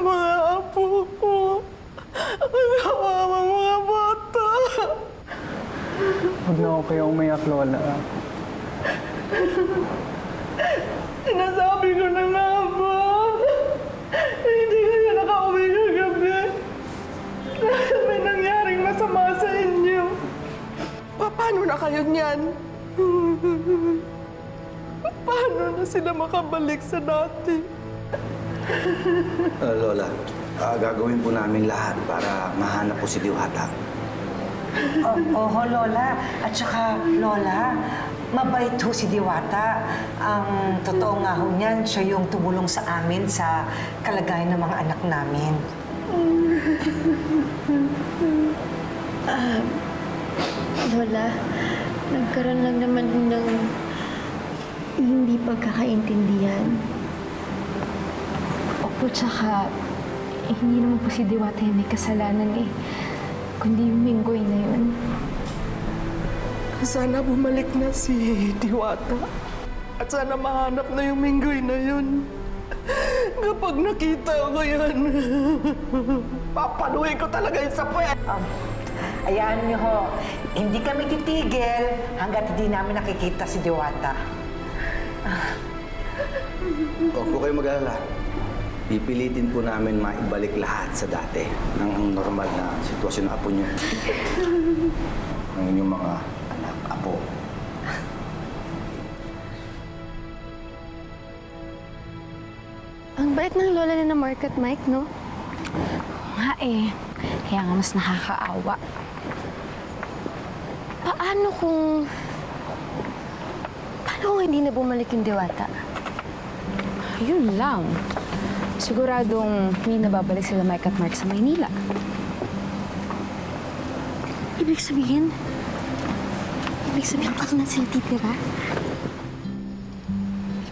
[SPEAKER 8] Mga apo ko. Ang kawawang mga bata.
[SPEAKER 1] Huwag na ako kayo umayak, Lola.
[SPEAKER 8] Sinasabi ko na nga ba? Hindi kayo nakauwi kagabi. Dahil may nangyaring masama sa inyo. Paano na kayo niyan? Paano na sila makabalik sa dati?
[SPEAKER 6] Lola, gagawin po namin lahat para mahanap po si Diwata.
[SPEAKER 7] Oho, Lola. At saka, Lola, mabait ho si Diwata. Ang totoo nga ho niyan, siya yung tumulong sa amin sa kalagayan ng mga anak namin.
[SPEAKER 9] Lola, nagkaroon lang naman ng hindi pagkakaintindihan. Opo, tsaka hindi naman po si Diwata yung may kasalanan eh. Kundi yung Minggoy na yun.
[SPEAKER 8] Sana bumalik na si Diwata. At sana mahanap na yung Minggoy na yun. Kapag nakita ko yan, papaluin ko talaga yun sa puwet.
[SPEAKER 7] Ayan niyo ho, hindi kami titigil hanggat hindi namin nakikita si Diwata.
[SPEAKER 6] Huwag po kayo mag-alala. Pipilitin po namin maibalik lahat sa dati ng ang normal na sitwasyon ng apo niyo. Ng inyong mga anak, apo.
[SPEAKER 9] Ang bait ng lola ni na Mark at Mike, no? Nga eh. Kaya nga mas nakakaawa. Paano kung hindi na bumalik yung Diwata?
[SPEAKER 2] Yun lang. Siguradong hindi nababalik sila Mike at Mark sa Maynila.
[SPEAKER 9] Ibig sabihin dito na sila titira?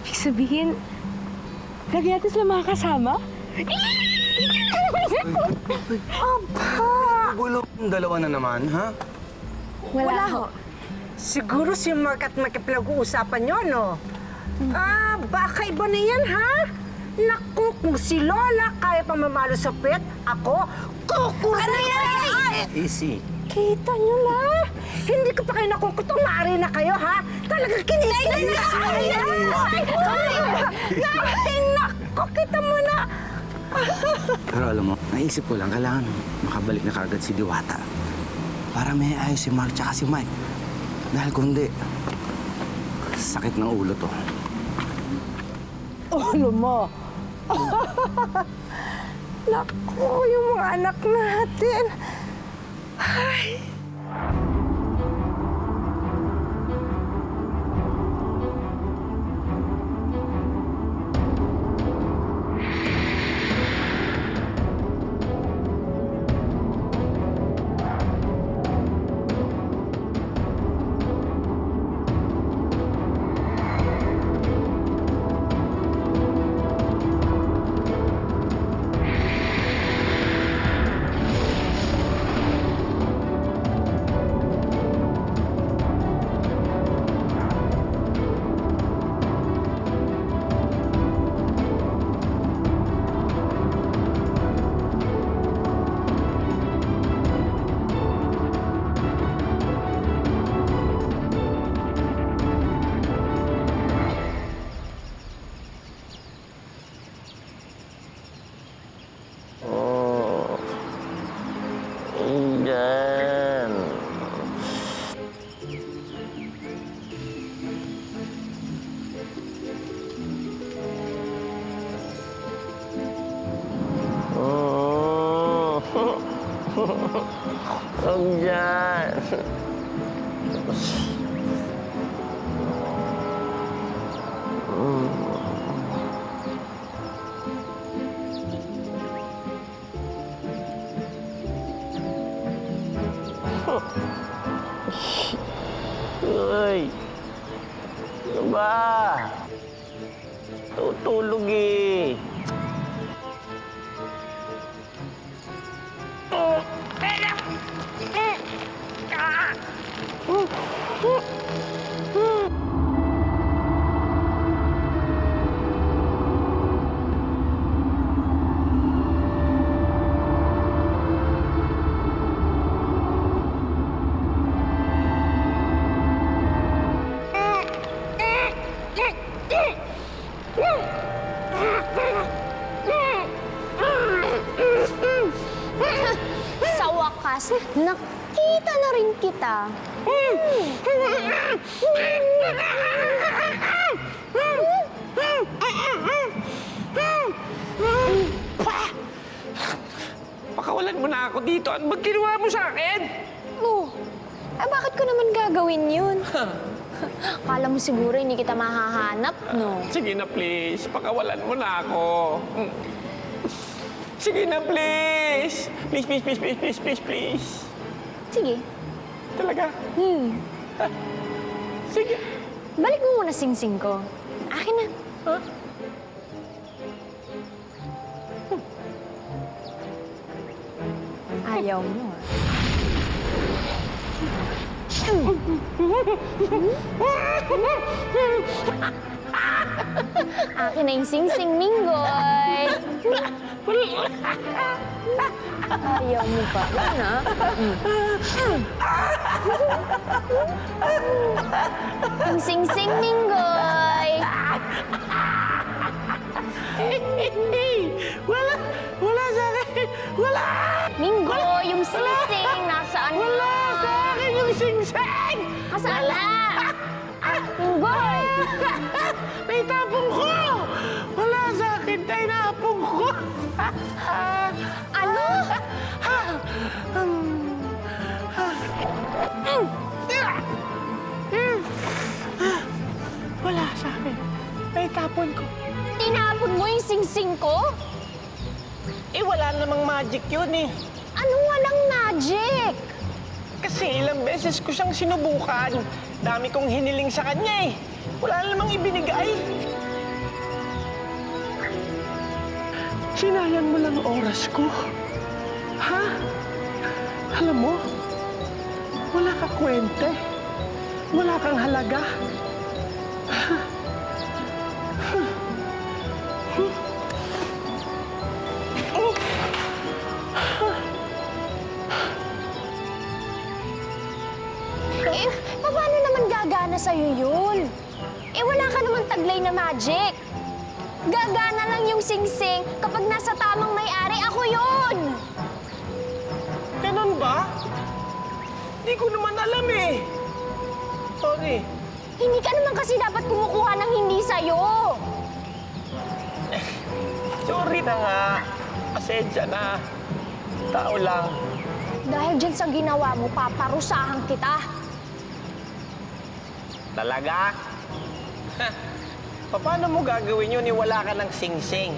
[SPEAKER 2] Ibig sabihin, lagi natin sila makakasama?
[SPEAKER 6] Bulong yung dalawa na naman, ha?
[SPEAKER 2] Wala ho.
[SPEAKER 7] Siguro si Mark at Mike pinag-uusapan nyo, no? Baka iba na yan, ha? Naku, kung si Lola kaya pa mamalo sa pet, ako, kukuha na yan!
[SPEAKER 6] Easy.
[SPEAKER 7] Kita nyo na? Hindi ko pa kayo nakukutong, maaari na kayo, ha? Talagang kinikilig na kayo! Naku, kita mo na!
[SPEAKER 6] Pero alam mo, naisip ko lang, kailangan makabalik na kagad si Diwata. Para may ayos si Mark tsaka si Mike. Dahil kung hindi, sakit ng ulo to.
[SPEAKER 7] Ulo mo! Naku, yung mga anak natin. Ay!
[SPEAKER 8] Huwag dyan. Uy! Ano ba? Tutulog eh.
[SPEAKER 9] Sa wakas, nakita na rin kita.
[SPEAKER 8] Pakawalan mo na ako dito. Ano bang ginawa mo sa akin?
[SPEAKER 9] Oh, bakit ko naman gagawin yun? Kala mo siguro hindi kita mahahanap, no?
[SPEAKER 8] Sige na, please. Pakawalan mo na ako. Sige na, please. Please, please, please, please, please, please, please.
[SPEAKER 9] Sige.
[SPEAKER 8] Talaga? Sige.
[SPEAKER 9] Balik mo muna sing-sing ko. Akin na.
[SPEAKER 8] Huh?
[SPEAKER 9] Ayaw mo, ah. Akin na yung sing-sing, Minggoy. Ayaw mo pa. Yan, ah. Yung sing-sing, Minggoy.
[SPEAKER 8] Wala sa akin. Wala!
[SPEAKER 9] Minggoy, yung sing-sing, nasaan na?
[SPEAKER 8] Wala sa akin yung sing-sing!
[SPEAKER 9] Nasaan na? Minggoy!
[SPEAKER 8] Naitapong ko! Wala sa akin, naitapong ko!
[SPEAKER 9] Ano?
[SPEAKER 8] Wala sa akin. Naitapon ko.
[SPEAKER 9] Tinapon mo yung sing-sing ko?
[SPEAKER 8] Eh, wala namang magic yun eh.
[SPEAKER 9] Anong walang magic?
[SPEAKER 8] Kasi ilang beses ko siyang sinubukan. Dami kong hiniling sa kanya eh. Wala namang ibinigay. Sinayang mo lang oras ko. Ha? Alam mo, wala ka kwente. Wala kang halaga.
[SPEAKER 9] Eh, paano naman gagana sa'yo yun? Eh, wala ka naman taglay na magic. Gagana lang yung sing-sing kapag nasa tamang may-ari. Ako yun!
[SPEAKER 8] Ganun ba? Di ko naman alam eh. Sorry.
[SPEAKER 9] Hindi ka naman kasi dapat kumukuha ng hindi sa'yo.
[SPEAKER 8] Sorry na nga. Pasensya na. Tao lang.
[SPEAKER 9] Dahil dyan sa ginawa mo, paparusahan kita.
[SPEAKER 8] Talaga? Paano mo gagawin yun? Wala ka ng sing-sing.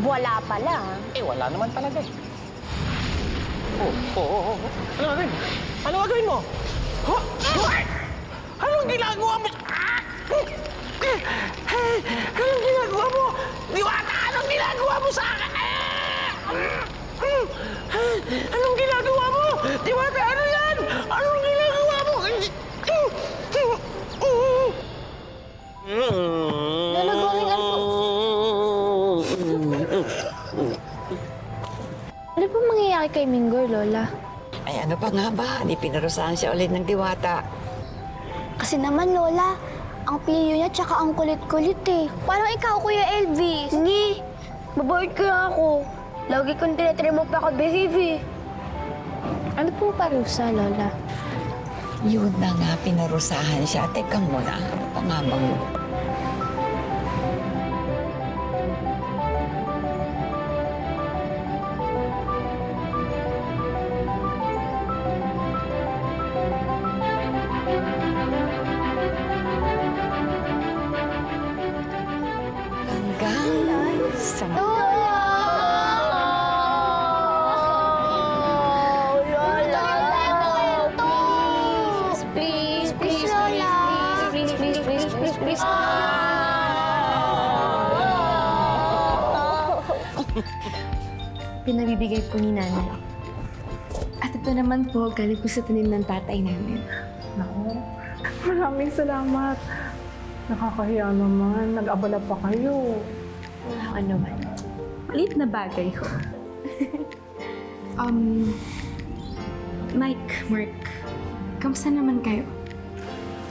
[SPEAKER 9] Wala pala.
[SPEAKER 8] Eh, wala naman talaga eh. Ano gagawin? Ano gagawin mo? Anong ginagawa mo? Anong ginagawa mo? Diwata, anong ginagawa mo sa akin? Anong ginagawa mo? Diwata, ano yan? Anong ginagawa mo?
[SPEAKER 9] Lola, going ano po? Ano po mangyayari kay Minggoy, Lola?
[SPEAKER 5] Ay, ano pa nga ba? Di pinarusahan siya ulit ng diwata.
[SPEAKER 9] Kasi naman, Lola, ang pilyo niya tsaka ang kulit-kulit eh. Parang ikaw, Kuya Elvis. Hindi. Baboard kaya ako. Lagi kong tinatry mo pa ka-behave eh. Ano pong parusa, Lola?
[SPEAKER 5] Yun na nga, pinarusahan siya. Teka muna, ano pa nga bang...
[SPEAKER 9] Please.
[SPEAKER 2] Pinabibigay po ni nanay. At ito naman po, galing po sa tanim ng tatay namin.
[SPEAKER 10] Naku, maraming salamat. Nakakahiya naman. Nag-abala pa kayo.
[SPEAKER 2] Wala ka naman. Maliit na bagay ko. Mike, Mark, kamusta naman kayo?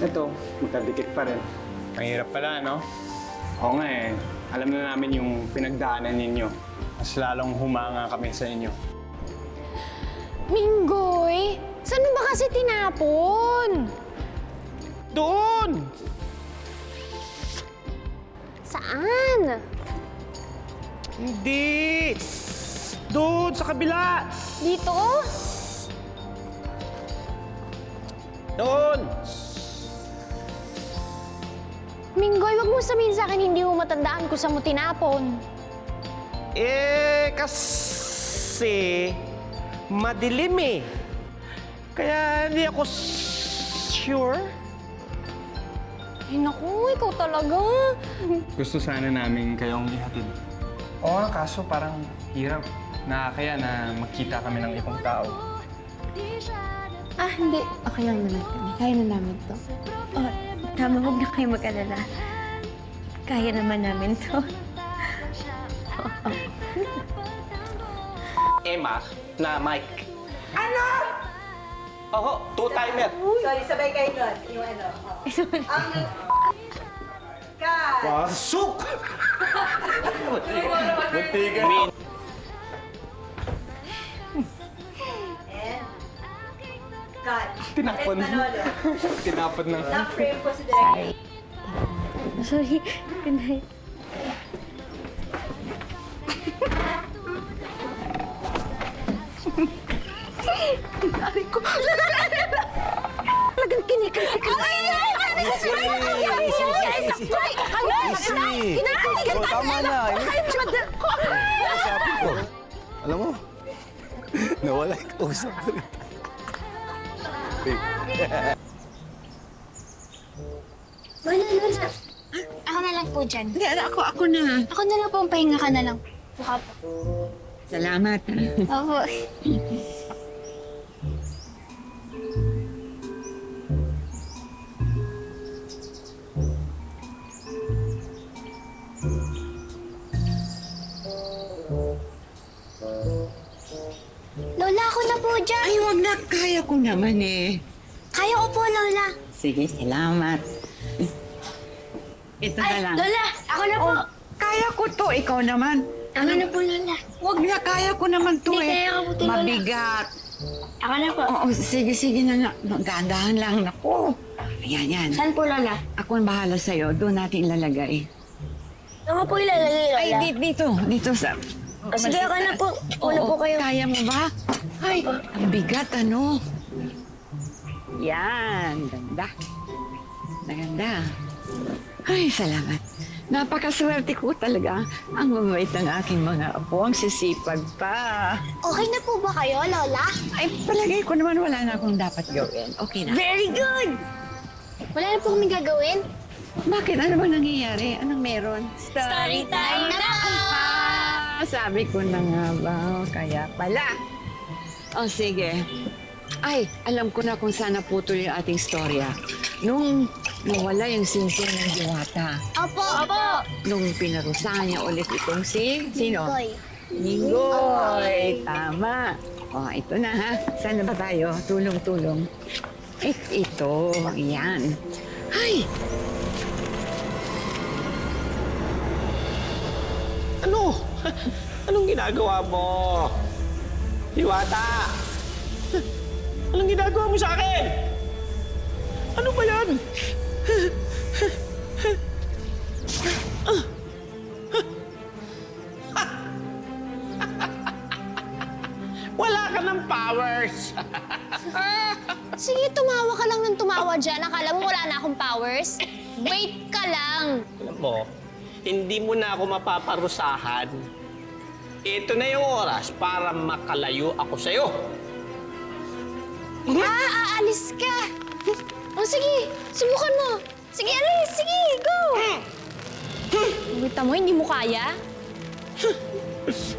[SPEAKER 1] Ito, magkadikit pa rin. Mahirap pala, no? Oo nga eh. Alam na namin yung pinagdaanan ninyo. Mas lalong humanga kami sa inyo.
[SPEAKER 9] Minggoy, saan mo ba kasi tinapon?
[SPEAKER 8] Doon!
[SPEAKER 9] Saan?
[SPEAKER 8] Hindi! Doon, sa kabila!
[SPEAKER 9] Dito?
[SPEAKER 8] Doon!
[SPEAKER 9] Minggoy, wag mo sabihin sa akin hindi mo matandaan kung saan mo tinapon.
[SPEAKER 8] Kasi madilim eh. Kaya hindi ako sure.
[SPEAKER 9] Ay naku, ikaw talaga.
[SPEAKER 1] Gusto sana namin kayong ihatid. Oo nga, kaso parang hirap. Nakakaya na magkita kami ng ibang tao.
[SPEAKER 2] Hindi. Okay lang naman kami. Kaya na namin to. Oh, tama, huwag na kayo mag-alala. Kaya naman namin to.
[SPEAKER 3] Emma na Mike. Ano? Oo, two-timer.
[SPEAKER 7] Sorry, sabay kayo doon. Yung ano. Cut!
[SPEAKER 8] Pasok!
[SPEAKER 3] Min.
[SPEAKER 7] Cut!
[SPEAKER 1] Tinapon. Tinapon ng...
[SPEAKER 7] Top frame po si Direk.
[SPEAKER 2] Sorry. Good night.
[SPEAKER 7] Talagang kinikritik ka.
[SPEAKER 6] Easy! Tama na. Usapin ko. Alam mo, nawala yung kausap ko rin.
[SPEAKER 9] Wala, Lola. Ako na lang po dyan.
[SPEAKER 5] Hindi, ako na.
[SPEAKER 9] Ako na lang po, pahinga ka na lang. Baka po.
[SPEAKER 5] Salamat.
[SPEAKER 9] Opo. Lola, ako na po dyan.
[SPEAKER 5] Ay, wag na. Kaya ko naman eh.
[SPEAKER 9] Kaya ko po, Lola.
[SPEAKER 5] Sige, salamat. Ito na lang.
[SPEAKER 9] Lola, ako na po.
[SPEAKER 5] Kaya ko to. Ikaw naman.
[SPEAKER 9] Ako na po, Lola.
[SPEAKER 5] Wag na. Kaya ko naman to
[SPEAKER 9] Hindi,
[SPEAKER 5] eh.
[SPEAKER 9] kaya ko po to, Lola.
[SPEAKER 5] Mabigat.
[SPEAKER 9] Ako na po.
[SPEAKER 5] Oo, sige na nga. Dahan-dahan lang. Naku. Yan.
[SPEAKER 9] Saan po, Lola?
[SPEAKER 5] Ako ang bahala sa'yo. Doon natin ilalagay.
[SPEAKER 9] Ako po ilalagay, Lola.
[SPEAKER 5] Ay, dito sa...
[SPEAKER 9] Sige, ako na po. Una po kayo.
[SPEAKER 5] Kaya mo ba? Ay, ang bigat, ano? Yan, ganda. Maganda. Ay, salamat. Napakaswerte ko talaga. Ang mabait ng aking mga apo. Ang sisipag pa.
[SPEAKER 9] Okay na po ba kayo, Lola?
[SPEAKER 5] Ay, palagay ko naman wala na akong dapat gawin. Okay na.
[SPEAKER 9] Very good! Wala na po kami gagawin.
[SPEAKER 5] Bakit? Ano ba nangyayari? Anong meron?
[SPEAKER 9] Story time na!
[SPEAKER 5] Sabi ko na nga ba, kaya pala. O sige. Ay, alam ko na kung saan naputol yung ating storya. Nung nawala yung singsing ng Diwata.
[SPEAKER 9] Opo, opo.
[SPEAKER 5] Nung pinarusahan niya ulit itong sino?
[SPEAKER 9] Boy.
[SPEAKER 5] Minggoy. Tama. O, ito na ha. Saan na ba tayo? Tulong-tulong. Ito. Yan. Ay!
[SPEAKER 8] Ano? Anong ginagawa mo? Hiwata! Anong ginagawa mo sa akin? Ano ba yan? Wala ka ng powers!
[SPEAKER 9] Sige, tumawa ka lang ng tumawa dyan. Akala mo wala na akong powers? Wait ka lang.
[SPEAKER 8] Alam mo, hindi mo na ako mapaparusahan. Ito na yung oras para makalayo ako sa'yo.
[SPEAKER 9] Aalis ka. O sige, subukan mo. Sige, alis. Sige, Kita mo, hindi mo kaya?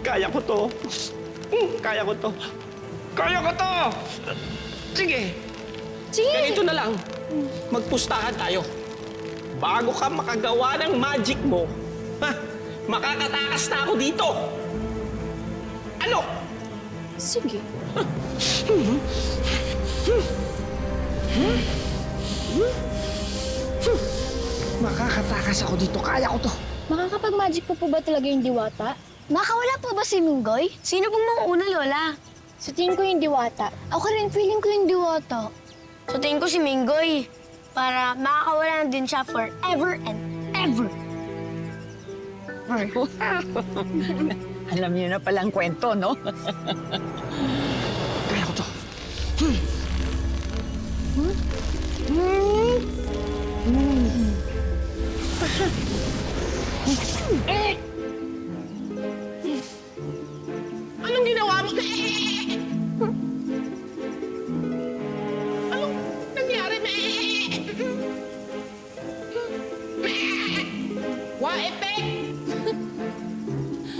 [SPEAKER 3] Kaya ko to. Kaya ko to. Kaya ko to! Sige,
[SPEAKER 9] Sige!
[SPEAKER 3] ganito na lang. Magpustahan tayo. Bago ka makagawa ng magic mo, makakatakas na ako dito. Ano?
[SPEAKER 9] Sige.
[SPEAKER 3] Makakatakas ako dito. Kaya ko to.
[SPEAKER 9] Makakapag-magic po ba talaga yung diwata?
[SPEAKER 4] Makawala po ba si Minggoy? Sino pong mauuna, Lola?
[SPEAKER 9] Sa tingin ko yung diwata.
[SPEAKER 4] Ako rin, feeling ko yung diwata.
[SPEAKER 9] Sa tingin ko si Minggoy. Para makakawala na din siya forever and ever.
[SPEAKER 5] Alam niyo na palang kwento, no?
[SPEAKER 3] Kaya ko to. Anong ginawa mo? Anong nangyari? Wa effect!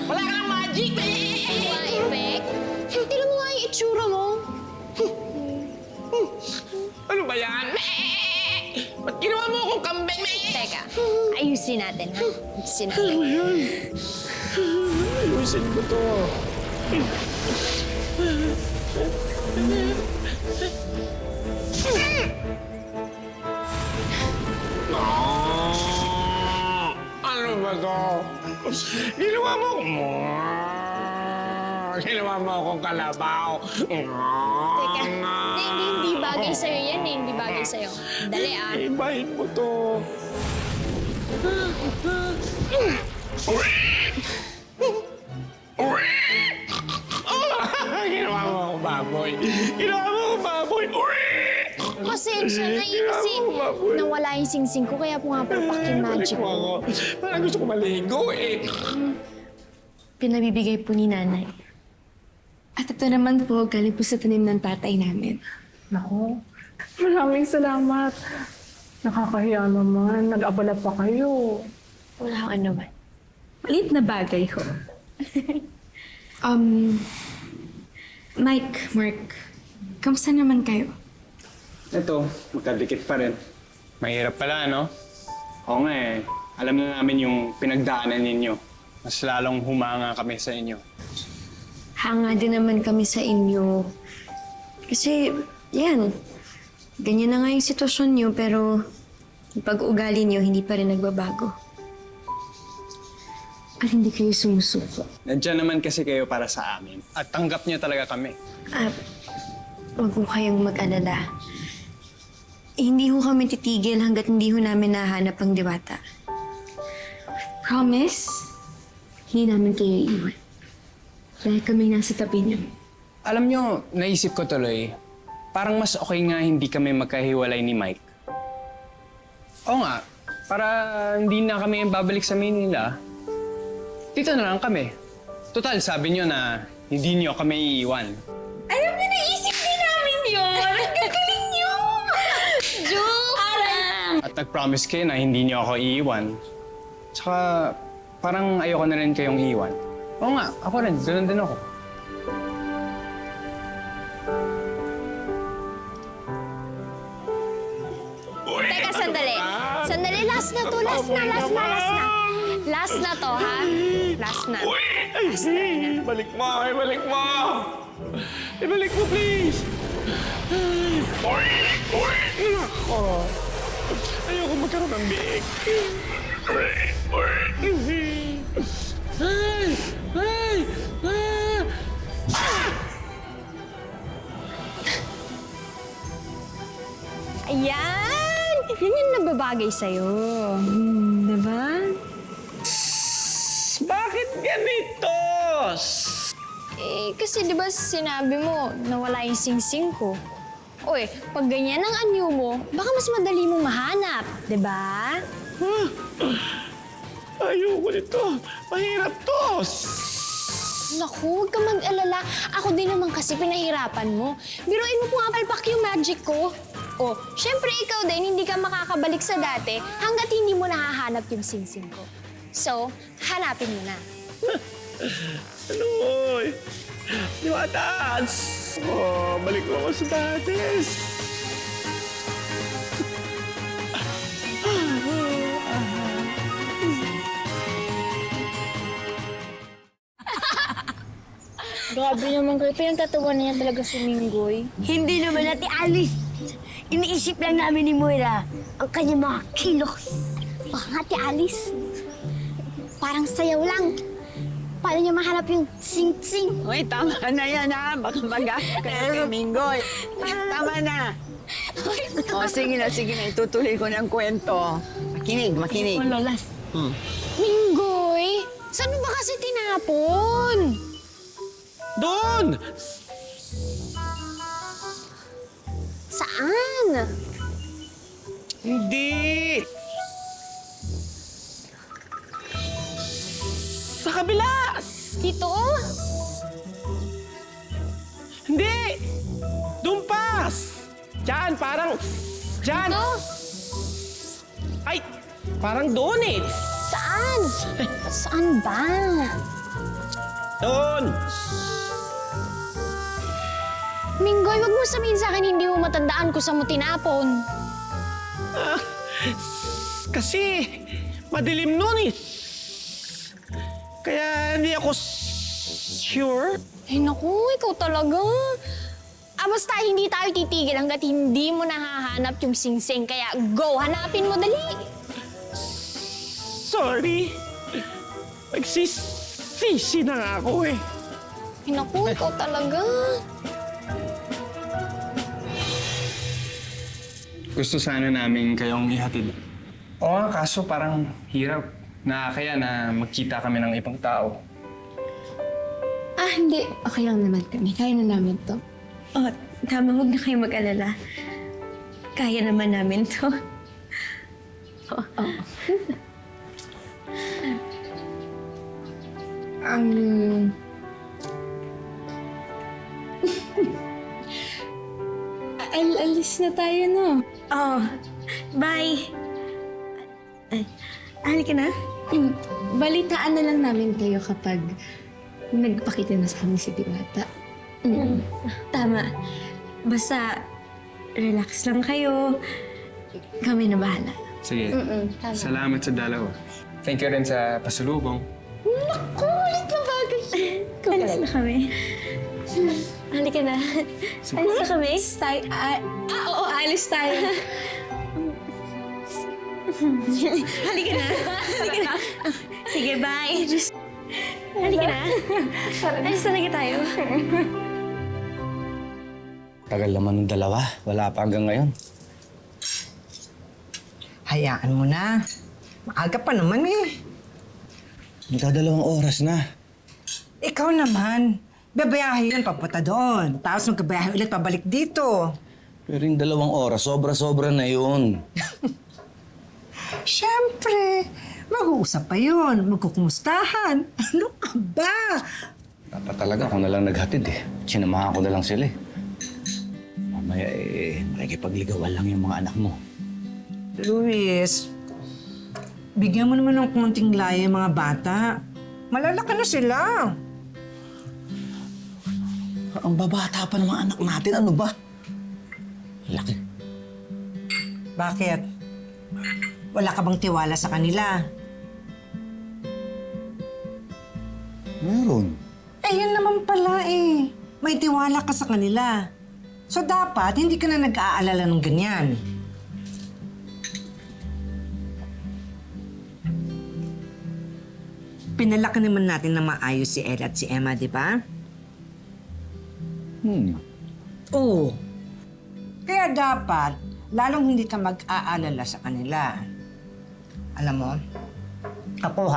[SPEAKER 3] Wala ka ng magic!
[SPEAKER 9] Wala effect? Tignan mo nga yung itsura mo.
[SPEAKER 3] Ano ba yan? Ba't ginawa mo akong kambing?
[SPEAKER 9] Teka, ayusin natin, ha? Ayusin natin.
[SPEAKER 3] Ayusin ko to. Ano ba to? Ginawa mo akong... Ginawa mo akong kalabaw.
[SPEAKER 9] Teka, hindi bagay sa'yo yan eh. Hindi bagay sa'yo. Dali, ah.
[SPEAKER 3] Ibahin mo to. Ginawa mo akong baboy. Ginawa mo akong baboy.
[SPEAKER 9] Pasensya na yun kasi nawala yung singsing ko kaya pumapalpak yung magic ko.
[SPEAKER 3] Parang gusto ko maligo eh.
[SPEAKER 2] Pinabibigay po ni nanay. At ito naman po, galing po sa tanim ng tatay namin.
[SPEAKER 10] Naku, maraming salamat. Nakakahiya naman. Nag-abala pa kayo.
[SPEAKER 2] Wala akong ano man. Maliit na bagay ho. Mike, Mark, kamusta naman kayo?
[SPEAKER 1] Ito, magkadikit pa rin. Mahirap pala, no? Oo nga eh. Alam na namin yung pinagdaanan ninyo. Mas lalong humanga kami sa inyo.
[SPEAKER 4] Hanga din naman kami sa inyo. Kasi, yan. Ganyan na nga yung sitwasyon niyo, pero yung pag-uugali niyo, hindi pa rin nagbabago.
[SPEAKER 2] At hindi kayo sumusuko.
[SPEAKER 1] Nandiyan naman kasi kayo para sa amin. At tanggap niyo talaga kami.
[SPEAKER 4] Huwag ho kayong mag-alala. Hindi ho kami titigil hanggat hindi ho namin nahanap ang diwata.
[SPEAKER 2] Promise, hindi namin kayo iiwan. Dahil kami nasa tabi niyo.
[SPEAKER 1] Alam niyo, naisip ko tuloy, parang mas okay nga hindi kami magkahiwalay ni Mike. Oo nga, para hindi na kami babalik sa Manila, dito na lang kami. Total, sabi niyo na hindi niyo kami iiwan.
[SPEAKER 2] Alam niyo, naisip din namin yun! Ang gagaling niyo! Joke lang!
[SPEAKER 1] At nag-promise kayo na hindi niyo ako iiwan. Tsaka, parang ayoko na rin kayong iiwan. Oo nga, ako rin. Ganun din ako.
[SPEAKER 9] Teka, sandali. Sandali, last na to. Last na. Last na to, ha? Last na. Last try na.
[SPEAKER 3] Ibalik mo! Ibalik mo! Ibalik mo, please! Nako! Ayoko magkaroon ng biig.
[SPEAKER 9] Ayan! Yan yung nababagay sa'yo. Diba?
[SPEAKER 3] Bakit ganito?
[SPEAKER 9] Eh, kasi di ba sinabi mo nawala yung singsing ko? Uy, pag ganyan ang anyo mo, baka mas madali mong mahanap, di ba?
[SPEAKER 3] Ayoko nito. Mahirap to.
[SPEAKER 9] Naku, huwag ka mag-alala. Ako din naman kasi pinahirapan mo. Biruin mo pumapalpak yung magic ko. Oh, syempre ikaw din, hindi ka makakabalik sa dati hanggat hindi mo nahahanap yung singsing ko. So, hanapin mo na.
[SPEAKER 8] Ano, oy? Diwata! Oh, balik mo ako sa dates.
[SPEAKER 9] Grabe naman kayo. Pinagtatawa na yan talaga si Minggoy.
[SPEAKER 4] Hindi naman, Ate Alice. Iniisip lang namin ni Moira ang kanyang mga kilos.
[SPEAKER 9] Ate Alice, parang sayaw lang. Paano niya mahanap yung sing-sing?
[SPEAKER 5] Uy, tama na yan ha. Baka mag-aak ka na kay Minggoy. Tama na. O, sige na. Itutuloy ko ng kwento. Makinig.
[SPEAKER 9] Minggoy, saan mo ba kasi tinapon?
[SPEAKER 8] Doon!
[SPEAKER 9] Saan?
[SPEAKER 8] Hindi! Sa kabila!
[SPEAKER 9] Dito?
[SPEAKER 8] Hindi! Dumpas! Diyan, parang... Diyan!
[SPEAKER 9] Dito?
[SPEAKER 8] Ay! Parang doon eh!
[SPEAKER 9] Saan? Saan ba?
[SPEAKER 8] Doon!
[SPEAKER 9] Minggoy, wag mo sabihin sa akin hindi mo matandaan kung saan mo tinapon.
[SPEAKER 8] Kasi madilim noon eh. Kaya hindi ako sure.
[SPEAKER 9] Ay naku, ikaw talaga. Basta hindi tayo titigil hanggat hindi mo nahahanap yung sing-sing. Kaya go, hanapin mo dali.
[SPEAKER 8] Sorry. Nagsisisi na nga ako eh.
[SPEAKER 9] Ay naku, ikaw talaga.
[SPEAKER 1] Gusto sana namin kayong ihatid. Oo nga, kaso parang hirap. Nakakaya na magkita kami ng ibang tao.
[SPEAKER 2] Hindi. Okay lang naman kami. Kaya na namin to. Oh, tama. Huwag na kayo mag-alala. Kaya naman namin to. Alis na tayo, no? Oh, bye. Ay, halika na. Balitaan na lang namin kayo kapag nagpakita na sa amin si Diwata. Tama. Basta, relax lang kayo. Kami na bahala.
[SPEAKER 1] Sige, salamat sa dalawa. Thank you rin sa pasalubong.
[SPEAKER 2] Naku, ulit na bagay. Alis na kami. Halika na. Alis na kami? Oo, alis tayo. Halika na. Halika na. Sige, bye. Halika na. Alis talaga tayo.
[SPEAKER 6] Tagal naman ng dalawa. Wala pa hanggang ngayon.
[SPEAKER 7] Hayaan mo na. Maaga pa naman eh.
[SPEAKER 6] Magdadalawang oras na.
[SPEAKER 7] Ikaw naman. Babayahe yan papunta doon. Tapos magkabayahe ulit pabalik dito.
[SPEAKER 6] Pero yung 2 oras, sobra-sobra na yun.
[SPEAKER 7] Siyempre, mag-uusap pa yun. Magkukumustahan. Ano ka ba?
[SPEAKER 6] Dapat talaga ako na lang naghatid eh. Sinamahan ko na lang sila eh. Mamaya makikipagligawan lang yung mga anak mo.
[SPEAKER 7] Luis, bigyan mo naman ng konting laya yung mga bata. Malalaki na sila.
[SPEAKER 6] Ang babata pa ng mga anak natin, ano ba? Laki.
[SPEAKER 7] Bakit? Wala ka bang tiwala sa kanila?
[SPEAKER 6] Meron.
[SPEAKER 7] Yun naman pala eh. May tiwala ka sa kanila. So dapat, hindi ka na nag-aalala ng ganyan. Pinalaki naman natin na maayos si Ella at si Emma, di ba? Oo. Kaya dapat, lalong hindi ka mag-aalala sa kanila. Alam mo, ako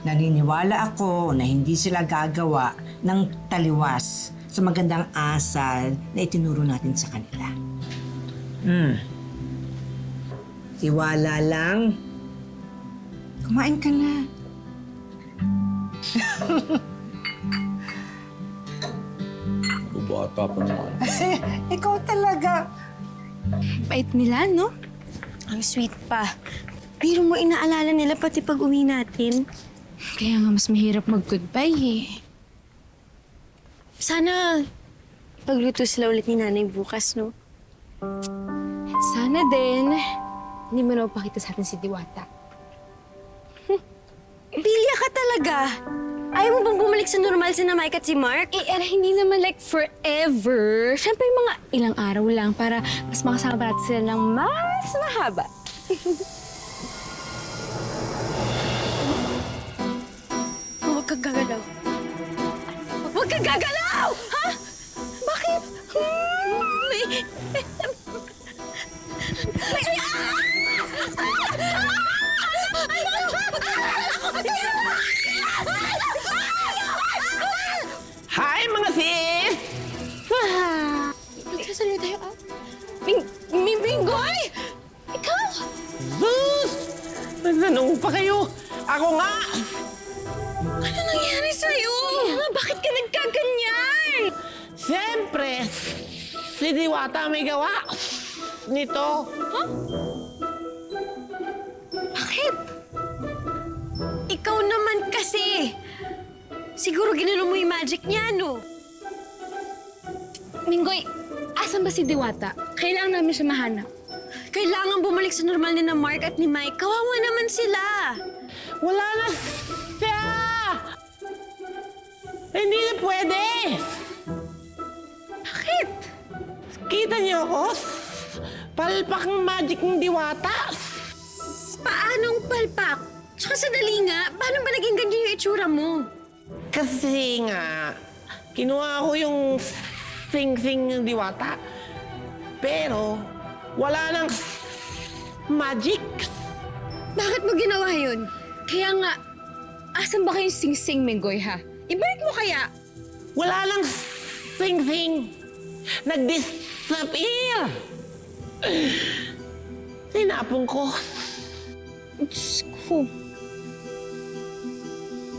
[SPEAKER 7] naniniwala ako na hindi sila gagawa ng taliwas sa magandang asal na itinuro natin sa kanila. Tiwala lang. Kumain ka na.
[SPEAKER 6] Bata pa naman.
[SPEAKER 7] Ikaw talaga.
[SPEAKER 2] Bait nila, no? Ang sweet pa.
[SPEAKER 4] Pero mo inaalala nila pati pag-uwi natin.
[SPEAKER 2] Kaya nga mas mahirap mag-goodbye eh.
[SPEAKER 4] Sana pagluto sila ulit ni nanay bukas, no?
[SPEAKER 2] Sana din, hindi mo na upakita sa atin si Diwata.
[SPEAKER 4] Pilya ka talaga! Ayaw mo bang bumalik sa normal si na Mike at si Mark?
[SPEAKER 2] Hindi naman like forever. Siyempre mga ilang araw lang para mas makasama pa natin sila ng mas mahaba.
[SPEAKER 4] Huwag kang gagalaw. Huwag kang gagalaw! Ha? Bakit?
[SPEAKER 8] Hi, mga sis!
[SPEAKER 2] Nagsasalita tayo, ah? Minggoy! Ikaw!
[SPEAKER 8] Sus! Nagtanong pa kayo. Ako nga!
[SPEAKER 4] Ano nangyari sa'yo? Bakit ka nagkaganyan?
[SPEAKER 8] Siyempre, si Diwata may gawa nito.
[SPEAKER 4] Bakit? Ikaw naman kasi. Siguro ginano mo yung magic niya, no?
[SPEAKER 2] Minggoy, asan ba si Diwata? Kailangan namin siya mahanap.
[SPEAKER 4] Kailangan bumalik sa normal ni na Mark at ni Mike. Kawawa naman sila.
[SPEAKER 8] Wala na siya! Hindi na pwede!
[SPEAKER 4] Bakit?
[SPEAKER 8] Kita niyo ako? Palpak ng magic ng Diwata.
[SPEAKER 4] Paanong palpak? Tsaka sadali nga, paano ba naging ganyan yung itsura mo?
[SPEAKER 8] Kasi nga, kinuha ko yung sing-sing ng Diwata. Pero, wala nang magic.
[SPEAKER 2] Bakit mo ginawa yun? Kaya nga, asan ba kayong sing-sing, Minggoy, ha? Ibalik mo kaya?
[SPEAKER 8] Wala nang sing-sing. Nag-disappear. Tinapon ko.
[SPEAKER 2] Diyos ko.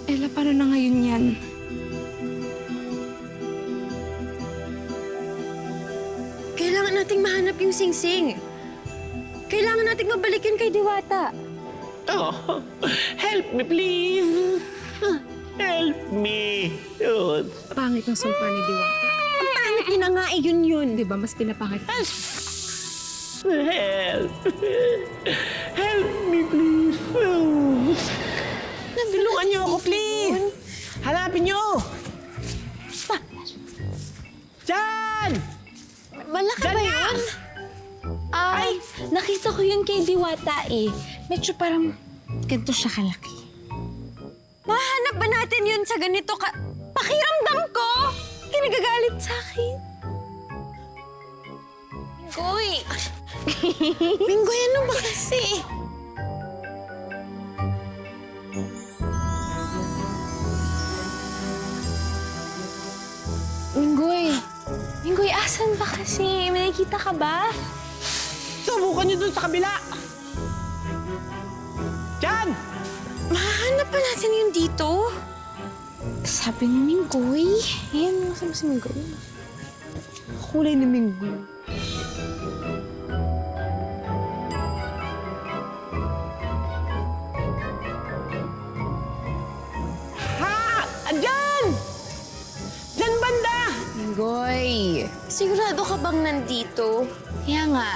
[SPEAKER 2] Ella, paano na ngayon yan?
[SPEAKER 4] Kailangan nating mahanap yung sing-sing. Kailangan nating mabalik yun kay Diwata.
[SPEAKER 8] Oh, help me please. Help me. Yun.
[SPEAKER 2] Pangit ng sumpa ni Diwata.
[SPEAKER 4] Ang pangit yun na nga eh, yun.
[SPEAKER 2] Di ba? Mas pinapangit.
[SPEAKER 8] Help. Help me please. Tulungan niyo ako please. Hanapin niyo. Diyan!
[SPEAKER 2] Malaki
[SPEAKER 8] Diyan
[SPEAKER 2] ba
[SPEAKER 8] nga!
[SPEAKER 2] yun? Ay, nakita ko yun kay Diwata eh. Medyo parang ganito siya kalaki.
[SPEAKER 4] Mahanap ba natin yun sa ganito ka... Pakiramdam ko! Kinagagalit sa akin.
[SPEAKER 2] Uy!
[SPEAKER 4] Minggoy, ano ba kasi?
[SPEAKER 2] Minggoy! Minggoy, asan ba kasi? May nakita ka ba?
[SPEAKER 8] Subukan niyo dun sa kabila. Diyan!
[SPEAKER 4] Mahanap ba natin yun dito?
[SPEAKER 2] Sabi ni Minggoy. Ayan, nasaan ba si Minggoy? Kulay ni Minggoy.
[SPEAKER 8] Ha! Diyan! Diyan banda!
[SPEAKER 2] Minggoy!
[SPEAKER 4] Sigurado ka bang nandito?
[SPEAKER 2] Kaya nga.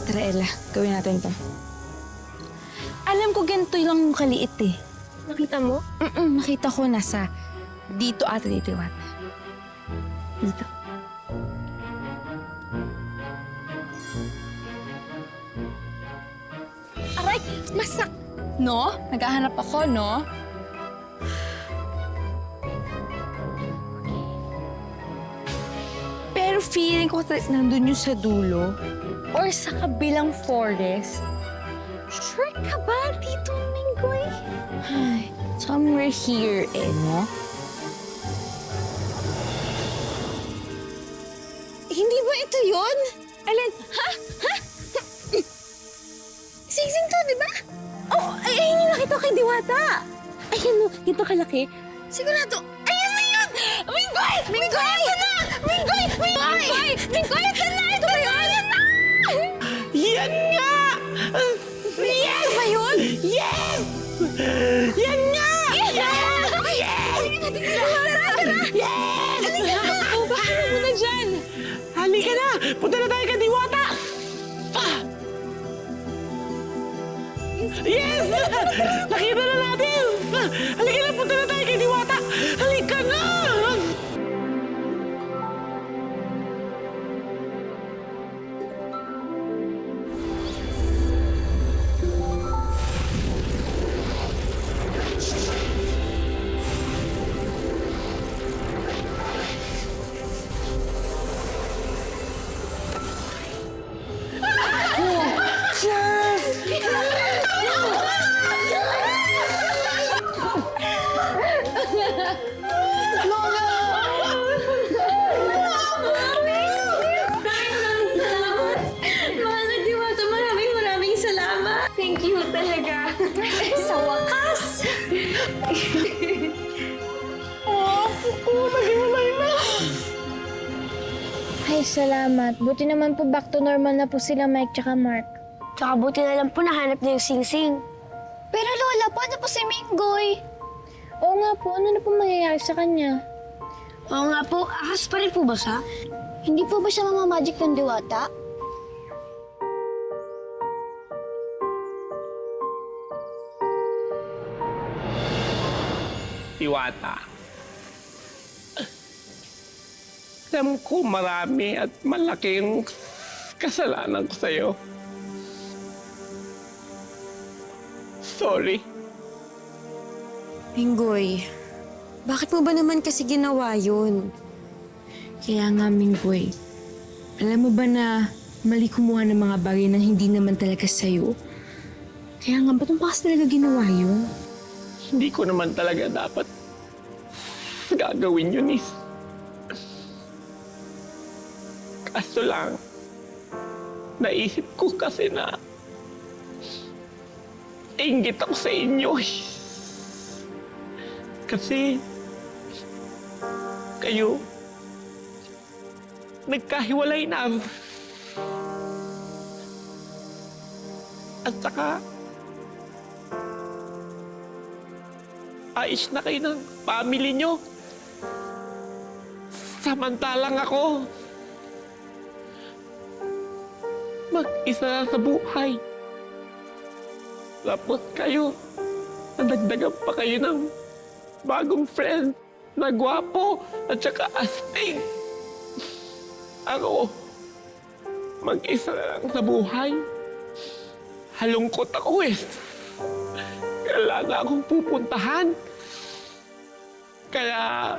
[SPEAKER 2] Tara, Ella. Gawin natin to. Alam ko ganito lang kaliit eh.
[SPEAKER 4] Nakita mo?
[SPEAKER 2] Nakita ko nasa dito ata ni Diwata. Dito. Aray! Masak! No? Naghahanap ako, no? Pero feeling ko nandun yung sa dulo or sa kabilang forest. Sure ka ba? Dito, Minggoy? Ay, somewhere here, eh, no?
[SPEAKER 4] Hindi ba ito yun?
[SPEAKER 2] Alin? Ha? Ha?
[SPEAKER 4] Sing-sing to, di ba?
[SPEAKER 2] Oh, ay, ayun yung nakita kay Diwata. Ayan, no, dito kalaki.
[SPEAKER 4] Sigurado. Ayan na yun!
[SPEAKER 2] Minggoy! Minggoy! Ito na! Minggoy! Minggoy! Minggoy! Ito na! Ito na yun!
[SPEAKER 8] Yan nga!
[SPEAKER 3] Yes!
[SPEAKER 2] Ito ba yun?
[SPEAKER 3] Yes! Yan nga! Yes! Yes!
[SPEAKER 2] Oh, bakit mo na dyan?
[SPEAKER 3] Halika na! Punta na tayo kay Diwata! Yes! Nakita na natin! Halika na! Punta na tayo kay Diwata! Halika na!
[SPEAKER 9] Mahal na Diwata, maraming salamat. Thank you talaga. Sa wakas. Ay, salamat. Buti naman po back to normal na po sila Mike tsaka Mark. Tsaka buti na lang po nahanap na yung Sing-Sing.
[SPEAKER 4] Pero Lola, paano po si Minggoy?
[SPEAKER 9] Oo nga po, ano na po mangyayari sa kanya? Oo nga po, akas pa rin po ba siya?
[SPEAKER 4] Hindi po ba siya mamamagic ng Diwata?
[SPEAKER 3] Diwata. Alam ko marami at malaking kasalanan ko sa'yo. Sorry.
[SPEAKER 4] Minggoy, bakit mo ba naman kasi ginawa yun?
[SPEAKER 2] Kaya nga, Minggoy, alam mo ba na mali kumuha ng mga bagay na hindi naman talaga sa'yo? Kaya nga, ba't mo pa kasi talaga ginawa yun?
[SPEAKER 3] Hindi ko naman talaga dapat gagawin yun, Kaso lang, naisip ko kasi na inggit ako sa inyo. Kasi kayo nagkahiwalay na. At saka ayos na kayo ng family nyo. Samantalang ako, mag-isa na sa buhay. Tapos kayo, nadagdagan pa kayo ng bagong friend na gwapo at saka astig. Ako, mag-isa na lang sa buhay. Halungkot ako wala na akong pupuntahan. Kaya,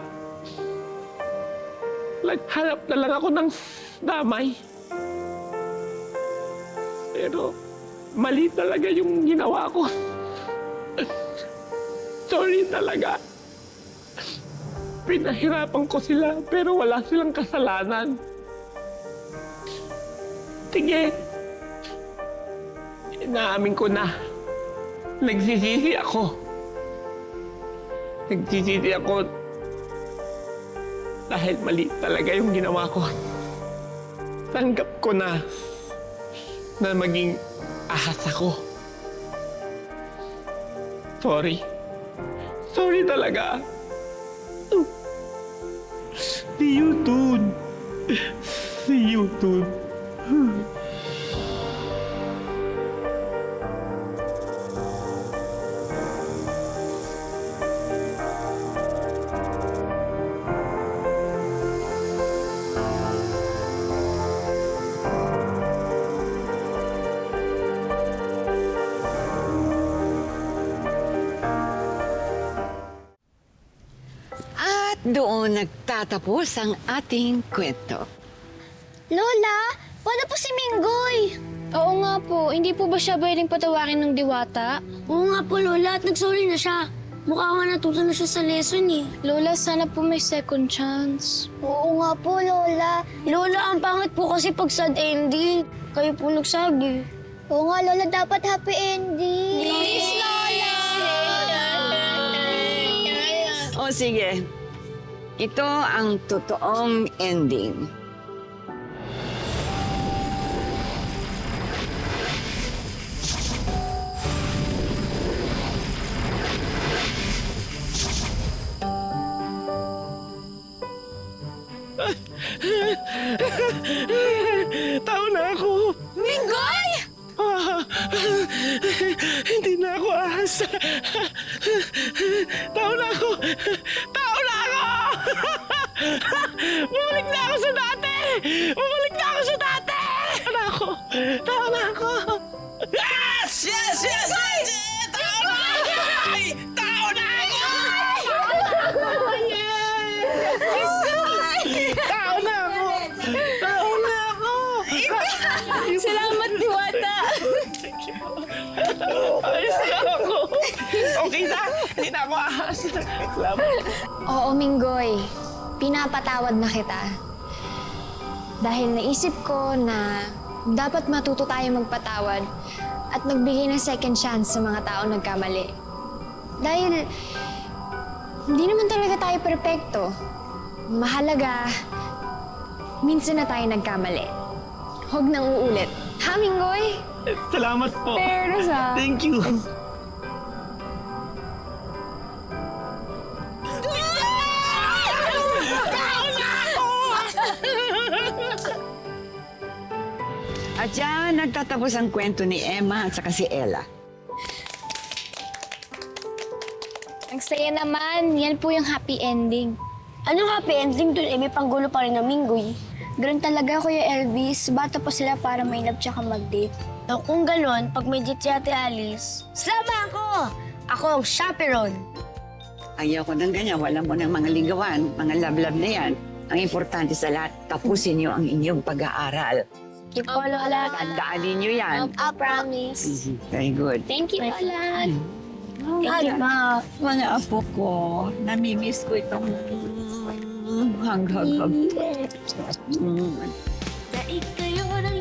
[SPEAKER 3] naghanap na lang ako ng damay. Pero, mali talaga yung ginawa ko. Sorry talaga. Pinahirapan ko sila, pero wala silang kasalanan. Sige. Inaamin ko na. Nagsisisi ako. Nagsisisi ako dahil mali talaga yung ginawa ko. Tanggap ko na maging ahas ako. Sorry. Sorry talaga. See you soon. See you soon.
[SPEAKER 5] Doon nagtatapos ang ating kwento.
[SPEAKER 4] Lola, paano po si Minggoy?
[SPEAKER 9] Oo nga po, hindi po ba siya pwedeng patawarin ng Diwata? Oo nga po, Lola, at nagsorry na siya. Mukha nga natuto na siya sa lesson eh. Lola, sana po may second chance.
[SPEAKER 4] Oo nga po, Lola.
[SPEAKER 9] Lola, ang pangit po kasi pag sad ending. Kayo po nagsabi.
[SPEAKER 4] Oo nga, Lola, dapat happy ending.
[SPEAKER 9] Please,
[SPEAKER 4] Lola!
[SPEAKER 5] O sige, ito ang totoong ending.
[SPEAKER 8] Tao na ako! Tao na ako! Bumalik na ako sa dati! Bumalik na ako sa dati! Tao na ako! Tao na ako! Yes! Yes! Yes! Yes! Tao na ako! Tao na ako! Tao na ako! Tao na ako!
[SPEAKER 2] Salamat, Diwata!
[SPEAKER 8] Ayos na ako! Okay na! Hindi na ako ahas! Salamat!
[SPEAKER 9] Oo, Minggoy. Pinapatawad na kita. Dahil naisip ko na dapat matuto tayo magpatawad at magbigay ng second chance sa mga taong nagkamali. Dahil hindi naman talaga tayo perpekto. Mahalaga, minsan na tayo nagkamali. Huwag nang uulit. Ha, Minggoy?
[SPEAKER 8] Salamat po!
[SPEAKER 9] Fairness, ah.
[SPEAKER 8] Thank you!
[SPEAKER 5] At yan, nagtatapos ang kwento ni Emma at saka si Ella.
[SPEAKER 9] Ang saya naman. Yan po yung happy ending. Anong happy ending dun? May panggulo pa rin ng Minggoy. Ganun talaga, Kuya Elvis. Bata pa sila para may love tsaka mag-date. Kung ganun, pag may date si Ate Alice, sama ako! Ako ang chaperone.
[SPEAKER 5] Ayaw ko ng ganyan. Wala mo ng mga ligawan, mga love-love na yan. Ang importante sa lahat, tapusin niyo ang inyong pag-aaral.
[SPEAKER 9] Keep po, Lola.
[SPEAKER 5] Tandaanin niyo yan.
[SPEAKER 9] I promise.
[SPEAKER 5] Very good.
[SPEAKER 9] Thank you, Lola.
[SPEAKER 5] Ay, mga apo ko, namimiss ko itong hag-hag-hag.
[SPEAKER 9] Daig kayo ng